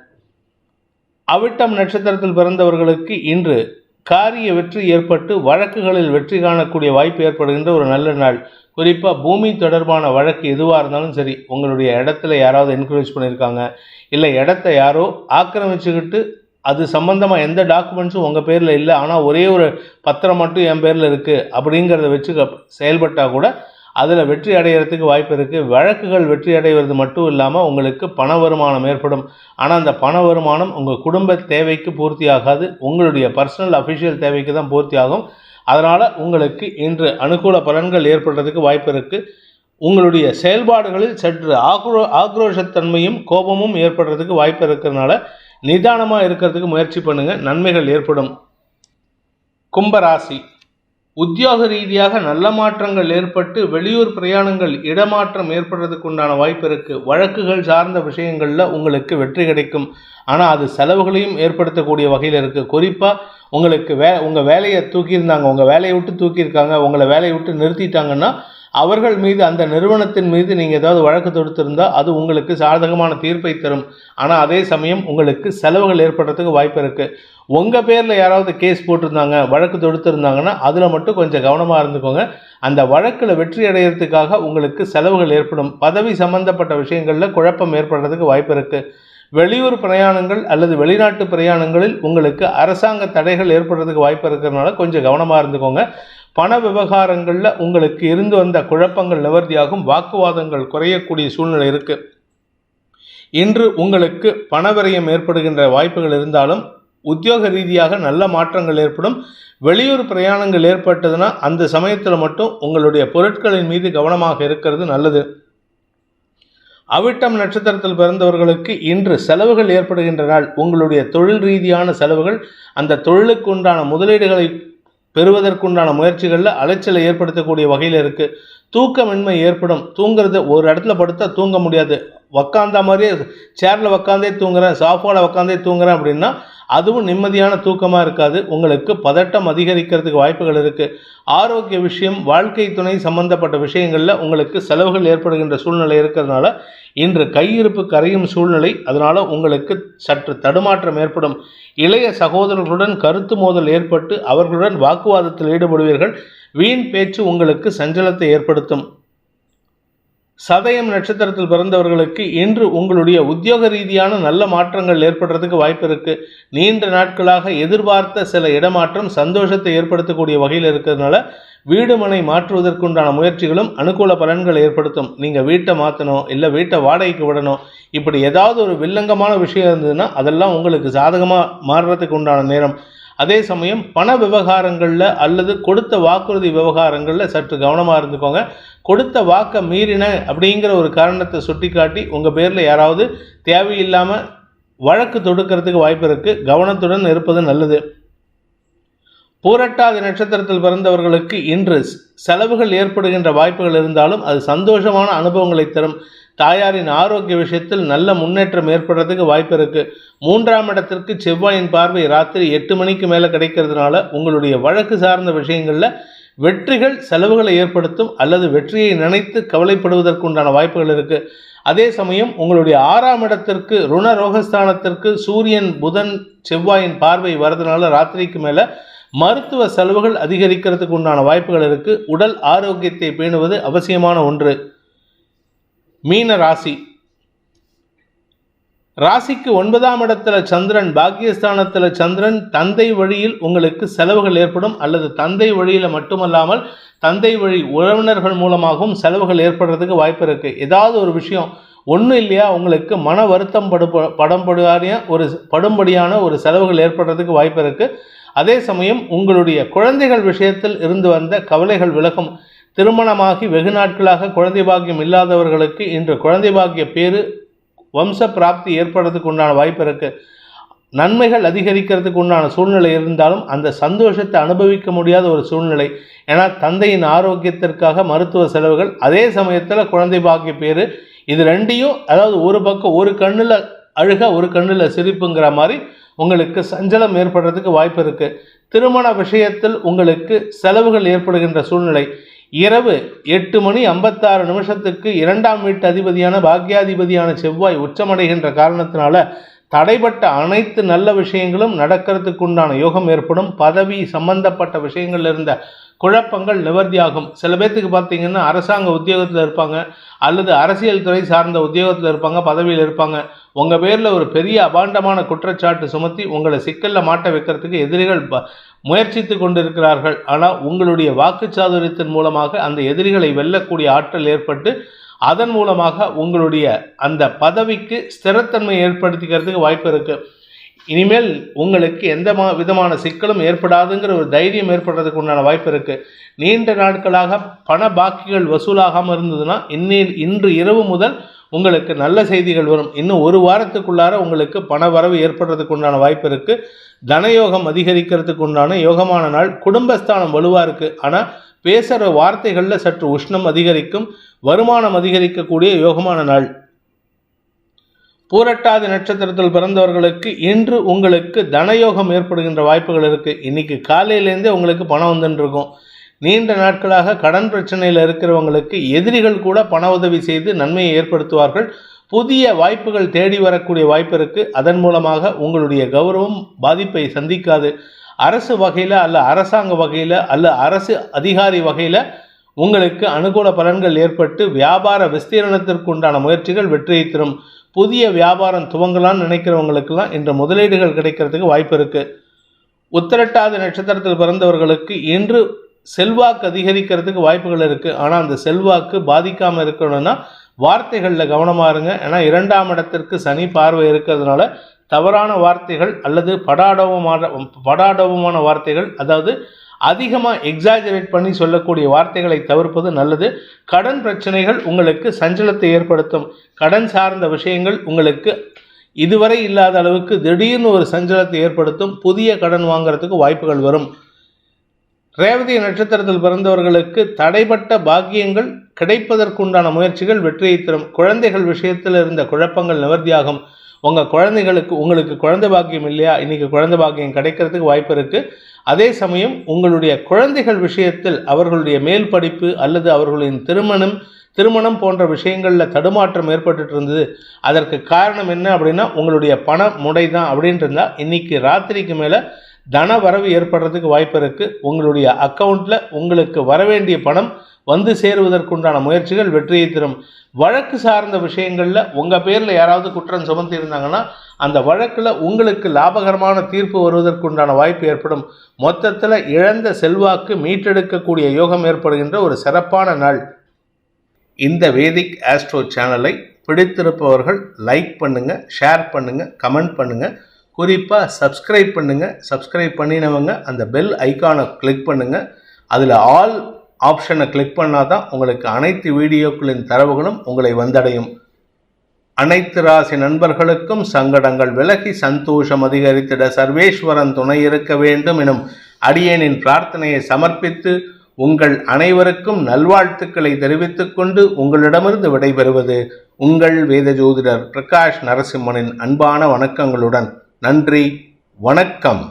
அவிட்டம் நட்சத்திரத்தில் பிறந்தவர்களுக்கு இன்று காரிய வெற்றி ஏற்பட்டு வழக்குகளில் வெற்றி காணக்கூடிய வாய்ப்பு ஏற்படுகின்ற ஒரு நல்ல நாள். குறிப்பாக பூமி தொடர்பான வழக்கு எதுவாக இருந்தாலும் சரி, உங்களுடைய இடத்துல யாராவது என்கரேஜ் பண்ணியிருக்காங்க, இல்லை இடத்த யாரோ ஆக்கிரமிச்சுக்கிட்டு அது சம்பந்தமாக எந்த டாக்குமெண்ட்ஸும் உங்கள் பேரில் இல்லை, ஆனால் ஒரே ஒரு பத்திரம் மட்டும் என் பேரில் இருக்குது அப்படிங்கிறத வச்சு செயல்பட்டால் கூட அதில் வெற்றி அடைகிறதுக்கு வாய்ப்பு இருக்குது. வழக்குகள் வெற்றி அடைவது மட்டும் இல்லாமல் உங்களுக்கு பண வருமானம் ஏற்படும். ஆனால் அந்த பண வருமானம் உங்கள் குடும்ப தேவைக்கு பூர்த்தி ஆகாது, உங்களுடைய பர்சனல் அஃபிஷியல் தேவைக்கு தான் பூர்த்தி ஆகும். அதனால் உங்களுக்கு இன்று அனுகூல பலன்கள் ஏற்படுறதுக்கு வாய்ப்பு இருக்குது. உங்களுடைய செயல்பாடுகளில் சற்று ஆக்ரோஷத்தன்மையும் கோபமும் ஏற்படுறதுக்கு வாய்ப்பு இருக்கிறதுனால நிதானமாக இருக்கிறதுக்கு முயற்சி பண்ணுங்கள், நன்மைகள் ஏற்படும். கும்பராசி. உத்தியோக ரீதியாக நல்ல மாற்றங்கள் ஏற்பட்டு வெளியூர் பிரயாணங்கள் இடமாற்றம் ஏற்படுறதுக்கு உண்டான வாய்ப்பு இருக்குது. வழக்குகள் சார்ந்த விஷயங்களில் உங்களுக்கு வெற்றி கிடைக்கும். ஆனால் அது செலவுகளையும் ஏற்படுத்தக்கூடிய வகையில் இருக்குது. குறிப்பாக உங்களுக்கு உங்கள் வேலையை தூக்கியிருந்தாங்க, உங்கள் வேலையை விட்டு தூக்கியிருக்காங்க, உங்களை வேலையை விட்டு நிறுத்திட்டாங்கன்னா அவர்கள் மீது, அந்த நிறுவனத்தின் மீது நீங்கள் ஏதாவது வழக்கு தொடுத்திருந்தால் அது உங்களுக்கு சாதகமான தீர்ப்பை தரும். ஆனால் அதே சமயம் உங்களுக்கு செலவுகள் ஏற்படுறதுக்கு வாய்ப்பு இருக்குது. உங்கள் பேரில் யாராவது கேஸ் போட்டிருந்தாங்க, வழக்கு தொடுத்திருந்தாங்கன்னா அதில் மட்டும் கொஞ்சம் கவனமாக இருந்துக்கோங்க. அந்த வழக்கில் வெற்றி அடைகிறதுக்காக உங்களுக்கு செலவுகள் ஏற்படும். பதவி சம்பந்தப்பட்ட விஷயங்களில் குழப்பம் ஏற்படுறதுக்கு வாய்ப்பு இருக்குது. வெளியூர் பிரயாணங்கள் அல்லது வெளிநாட்டு பிரயாணங்களில் உங்களுக்கு அரசாங்க தடைகள் ஏற்படுறதுக்கு வாய்ப்பு இருக்கிறதுனால கொஞ்சம் கவனமாக இருந்துக்கோங்க. பண விவகாரங்களில் உங்களுக்கு இருந்து வந்த குழப்பங்கள் நிவர்த்தியாகும். வாக்குவாதங்கள் குறையக்கூடிய சூழ்நிலை இருக்குது. இன்று உங்களுக்கு பண விரயம் ஏற்படுகின்ற வாய்ப்புகள் இருந்தாலும் உத்தியோக ரீதியாக நல்ல மாற்றங்கள் ஏற்படும். வெளியூர் பிரயாணங்கள் ஏற்பட்டதுன்னா அந்த சமயத்தில் மட்டும் உங்களுடைய பொருட்களின் மீது கவனமாக இருக்கிறது நல்லது. அவிட்டம் நட்சத்திரத்தில் பிறந்தவர்களுக்கு இன்று செலவுகள் ஏற்படுகின்ற நாள். உங்களுடைய தொழில் ரீதியான செலவுகள், அந்த தொழிலுக்கு உண்டான முதலீடுகளை பெறுவதற்குண்டான முயற்சிகளில் அலைச்சலை ஏற்படுத்தக்கூடிய வகையில் இருக்குது. தூக்கமின்மை ஏற்படும். தூங்குறது ஒரு இடத்துல படுத்தா தூங்க முடியாது, உக்காந்த மாதிரியே சேரில் உக்காந்தே தூங்குறேன், சாஃபாவில் உக்காந்தே தூங்குறேன் அப்படின்னா அதுவும் நிம்மதியான தூக்கமாக இருக்காது. உங்களுக்கு பதட்டம் அதிகரிக்கிறதுக்கு வாய்ப்புகள் இருக்குது. ஆரோக்கிய விஷயம், வாழ்க்கை துணை சம்பந்தப்பட்ட விஷயங்களில் உங்களுக்கு செலவுகள் ஏற்படுகின்ற சூழ்நிலை இருக்கிறதுனால இன்று கையிருப்பு கரையும் சூழ்நிலை. அதனால் உங்களுக்கு சற்று தடுமாற்றம் ஏற்படும். இளைய சகோதரர்களுடன் கருத்து மோதல் ஏற்பட்டு அவர்களுடன் வாக்குவாதத்தில் ஈடுபடுவீர்கள். வீண் பேச்சு உங்களுக்கு சஞ்சலத்தை ஏற்படுத்தும். சதயம் நட்சத்திரத்தில் பிறந்தவர்களுக்கு இன்று உங்களுடைய உத்தியோக ரீதியான நல்ல மாற்றங்கள் ஏற்படுறதுக்கு வாய்ப்பு இருக்குது. நீண்ட நாட்களாக எதிர்பார்த்த சில இடமாற்றம் சந்தோஷத்தை ஏற்படுத்தக்கூடிய வகையில் இருக்கிறதுனால வீடு மனை மாற்றுவதற்குண்டான முயற்சிகளும் அனுகூல பலன்களை ஏற்படுத்தும். நீங்கள் வீட்டை மாற்றணும், இல்லை வீட்டை வாடகைக்கு விடணும், இப்படி ஏதாவது ஒரு வில்லங்கமான விஷயம் இருந்ததுன்னா அதெல்லாம் உங்களுக்கு சாதகமாக மாறுறதுக்கு உண்டான நேரம். அதே சமயம் பண விவகாரங்களில் அல்லது கொடுத்த வாக்குறுதி விவகாரங்களில் சற்று கவனமாக இருந்துக்கோங்க. கொடுத்த வாக்கை மீறின அப்படிங்கிற ஒரு காரணத்தை சுட்டி காட்டி உங்கள் பேரில் யாராவது தேவையில்லாமல் வழக்கு தொடுக்கிறதுக்கு வாய்ப்பு இருக்குது. கவனத்துடன் இருப்பது நல்லது. பூரட்டாதி நட்சத்திரத்தில் பிறந்தவர்களுக்கு இன்று செலவுகள் ஏற்படுகின்ற வாய்ப்புகள் இருந்தாலும் அது சந்தோஷமான அனுபவங்களை தரும். தாயாரின் ஆரோக்கிய விஷயத்தில் நல்ல முன்னேற்றம் ஏற்படுறதுக்கு வாய்ப்பு இருக்குது. 3ஆம் இடத்திற்கு செவ்வாயின் பார்வை ராத்திரி 8 மணிக்கு மேலே கிடைக்கிறதுனால உங்களுடைய வழக்கு சார்ந்த விஷயங்களில் வெற்றிகள் செலவுகளை ஏற்படுத்தும் அல்லது வெற்றியை நினைத்து கவலைப்படுவதற்குண்டான வாய்ப்புகள் இருக்குது. அதே சமயம் உங்களுடைய 6ஆம் இடத்திற்கு ருண ரோகஸ்தானத்திற்கு சூரியன் புதன் செவ்வாயின் பார்வை வரதுனால ராத்திரிக்கு மேலே மருத்துவ செலவுகள் அதிகரிக்கிறதுக்கு உண்டான வாய்ப்புகள் இருக்குது. உடல் ஆரோக்கியத்தை பேணுவது அவசியமான ஒன்று. மீன ராசி. ராசிக்கு 9ஆம் இடத்துல சந்திரன், பாக்கியஸ்தானத்தில் சந்திரன். தந்தை வழியில் உங்களுக்கு செலவுகள் ஏற்படும் அல்லது தந்தை வழியில் மட்டுமல்லாமல் தந்தை வழி உறவினர்கள் மூலமாகவும் செலவுகள் ஏற்படுறதுக்கு வாய்ப்பு இருக்குது. ஏதாவது ஒரு விஷயம் ஒன்றும் இல்லையா உங்களுக்கு மன வருத்தம் படும்படியான ஒரு செலவுகள் ஏற்படுறதுக்கு வாய்ப்பு இருக்குது. அதே சமயம் உங்களுடைய குழந்தைகள் விஷயத்தில் இருந்து வந்த கவலைகள் விலகும். திருமணமாகி வெகு நாட்களாக குழந்தை பாக்கியம் இல்லாதவர்களுக்கு இன்று குழந்தை பாக்கிய பேரு வம்ச பிராப்தி ஏற்படுறதுக்கு உண்டான வாய்ப்பு இருக்குது. நன்மைகள் அதிகரிக்கிறதுக்கு உண்டான சூழ்நிலை இருந்தாலும் அந்த சந்தோஷத்தை அனுபவிக்க முடியாத ஒரு சூழ்நிலை. ஏன்னா தந்தையின் ஆரோக்கியத்திற்காக மருத்துவ செலவுகள், அதே சமயத்தில் குழந்தை பாக்கிய பேர், இது ரெண்டையும், அதாவது ஒரு பக்கம் ஒரு கண்ணில் அழுக ஒரு கண்ணில் சிரிப்புங்கிற மாதிரி உங்களுக்கு சஞ்சலம் ஏற்படுறதுக்கு வாய்ப்பு இருக்குது. திருமண விஷயத்தில் உங்களுக்கு செலவுகள் ஏற்படுகின்ற சூழ்நிலை. இரவு 8:56 2ஆம் வீட்டு அதிபதியான பாக்யாதிபதியான செவ்வாய் உச்சமடைகின்ற காரணத்தினால தடைப்பட்ட அனைத்து நல்ல விஷயங்களும் நடக்கிறதுக்கு உண்டான யோகம் ஏற்படும். பதவி சம்பந்தப்பட்ட விஷயங்கள் இருந்த குழப்பங்கள் நிவர்த்தியாகும். சில பேர்த்துக்கு பார்த்தீங்கன்னா அரசாங்க உத்தியோகத்தில் இருப்பாங்க, அல்லது அரசியல் துறை சார்ந்த உத்தியோகத்தில் இருப்பாங்க, பதவியில் இருப்பாங்க. உங்கள் பேரில் ஒரு பெரிய அபாண்டமான குற்றச்சாட்டு சுமத்தி உங்களை சிக்கலில் மாட்ட வைக்கிறதுக்கு எதிரிகள் முயற்சித்து கொண்டிருக்கிறார்கள். ஆனால் உங்களுடைய வாக்குச்சாதுரியத்தின் மூலமாக அந்த எதிரிகளை வெல்லக்கூடிய ஆற்றல் ஏற்பட்டு அதன் மூலமாக உங்களுடைய அந்த பதவிக்கு ஸ்திரத்தன்மை ஏற்படுத்திக்கிறதுக்கு வாய்ப்பு இருக்குது. இனிமேல் உங்களுக்கு எந்த விதமான சிக்கலும் ஏற்படாதுங்கிற ஒரு தைரியம் ஏற்படுறதுக்கு உண்டான வாய்ப்பு இருக்குது. நீண்ட நாட்களாக பண பாக்கிகள் வசூலாகாமல் இருந்ததுன்னா இன்று இரவு முதல் உங்களுக்கு நல்ல செய்திகள் வரும். இன்னும் ஒரு வாரத்துக்குள்ளார உங்களுக்கு பண வரவு ஏற்படுறதுக்கு உண்டான வாய்ப்பு இருக்குது. தனயோகம் அதிகரிக்கிறதுக்கு உண்டான யோகமான நாள். குடும்பஸ்தானம் வலுவாக இருக்குது, ஆனால் பேசுகிற வார்த்தைகளில் சற்று உஷ்ணம் அதிகரிக்கும். வருமானம் அதிகரிக்கக்கூடிய யோகமான நாள். பூரட்டாதி நட்சத்திரத்தில் பிறந்தவர்களுக்கு இன்று உங்களுக்கு தனயோகம் ஏற்படுகின்ற வாய்ப்புகள் இருக்குது. இன்றைக்கி காலையிலேருந்தே உங்களுக்கு பணம் வந்துட்டுருக்கும். நீண்ட நாட்களாக கடன் பிரச்சனையில் இருக்கிறவங்களுக்கு எதிரிகள் கூட பண உதவி செய்து நன்மையை ஏற்படுத்துவார்கள். புதிய வாய்ப்புகள் தேடி வரக்கூடிய வாய்ப்பு இருக்குது. அதன் மூலமாக உங்களுடைய கௌரவம் பாதிப்பை சந்திக்காது. அரசு வகையில் அல்ல அரசாங்க வகையில் அல்ல அரசு அதிகாரி வகையில் உங்களுக்கு அனுகூல பலன்கள் ஏற்பட்டு வியாபார விஸ்தீரணத்திற்கு உண்டான முயற்சிகள் வெற்றியை தரும். புதிய வியாபாரம் துவங்கலான்னு நினைக்கிறவங்களுக்கெல்லாம் இன்று முதலீடுகள் கிடைக்கிறதுக்கு வாய்ப்பு இருக்குது. உத்திரட்டாதி நட்சத்திரத்தில் பிறந்தவர்களுக்கு இன்று செல்வாக்கு அதிகரிக்கிறதுக்கு வாய்ப்புகள் இருக்குது. ஆனால் அந்த செல்வாக்கு பாதிக்காமல் இருக்கணும்னா வார்த்தைகளில் கவனமாக இருங்க. ஏன்னா 2ஆம் இடத்திற்கு சனி பார்வை இருக்கிறதுனால தவறான வார்த்தைகள் அல்லது படாடவமான வார்த்தைகள், அதாவது அதிகமாக எக்ஸாஜரேட் பண்ணி சொல்லக்கூடிய வார்த்தைகளை தவிர்ப்பது நல்லது. கடன் பிரச்சனைகள் உங்களுக்கு சஞ்சலத்தை ஏற்படுத்தும். கடன் சார்ந்த விஷயங்கள் உங்களுக்கு இதுவரை இல்லாத அளவுக்கு திடீர்னு ஒரு சஞ்சலத்தை ஏற்படுத்தும். புதிய கடன் வாங்கிறதுக்கு வாய்ப்புகள் வரும். ரேவதி நட்சத்திரத்தில் பிறந்தவர்களுக்கு தடைப்பட்ட பாக்கியங்கள் கிடைப்பதற்குண்டான முயற்சிகள் வெற்றியை தரும். குழந்தைகள் விஷயத்தில் இருந்த குழப்பங்கள் நிவர்த்தியாகும். உங்களுக்கு குழந்தை பாக்கியம் இல்லையா, இன்றைக்கி குழந்தை பாக்கியம் கிடைக்கிறதுக்கு வாய்ப்பு இருக்குது. அதே சமயம் உங்களுடைய குழந்தைகள் விஷயத்தில் அவர்களுடைய மேல் படிப்பு அல்லது அவர்களின் திருமணம் போன்ற விஷயங்களில் தடுமாற்றம் ஏற்பட்டு இருந்தது. அதற்கு காரணம் என்ன அப்படின்னா உங்களுடைய பண முடை தான் அப்படின்ட்டு இருந்தால் இன்றைக்கி ராத்திரிக்கு மேலே தன வரவு ஏற்படுறதுக்கு வாய்ப்பு இருக்குது. உங்களுடைய அக்கௌண்ட்டில் உங்களுக்கு வரவேண்டிய பணம் வந்து சேருவதற்குண்டான முயற்சிகள் வெற்றியை தரும். வழக்கு சார்ந்த விஷயங்களில் உங்கள் பேரில் யாராவது குற்றம் சுமத்தி இருந்தாங்கன்னா அந்த வழக்கில் உங்களுக்கு லாபகரமான தீர்ப்பு வருவதற்குண்டான வாய்ப்பு ஏற்படும். மொத்தத்தில் இழந்த செல்வாக்கு மீட்டெடுக்கக்கூடிய யோகம் ஏற்படுகின்ற ஒரு சிறப்பான நாள். இந்த வேதிக் ஆஸ்ட்ரோ சேனலை பிடித்திருப்பவர்கள் லைக் பண்ணுங்கள், ஷேர் பண்ணுங்கள், கமெண்ட் பண்ணுங்கள். குறிப்பாக சப்ஸ்கிரைப் பண்ணுங்கள். சப்ஸ்கிரைப் பண்ணினவங்க அந்த பெல் ஐக்கானை கிளிக் பண்ணுங்கள். அதில் ஆல் ஆப்ஷனை கிளிக் பண்ணால் தான் உங்களுக்கு அனைத்து வீடியோக்களின் தரவுகளும் உங்களை வந்தடையும். அனைத்து ராசி நண்பர்களுக்கும் சங்கடங்கள் விலகி சந்தோஷம் அதிகரித்திட சர்வேஸ்வரன் துணை இருக்க வேண்டும் எனும் அடியேனின் பிரார்த்தனையை சமர்ப்பித்து உங்கள் அனைவருக்கும் நல்வாழ்த்துக்களை தெரிவித்துக் கொண்டு உங்களிடமிருந்து விடைபெறுவது உங்கள் வேத ஜோதிடர் பிரகாஷ் நரசிம்மனின் அன்பான வணக்கங்களுடன். நன்றி, வணக்கம்.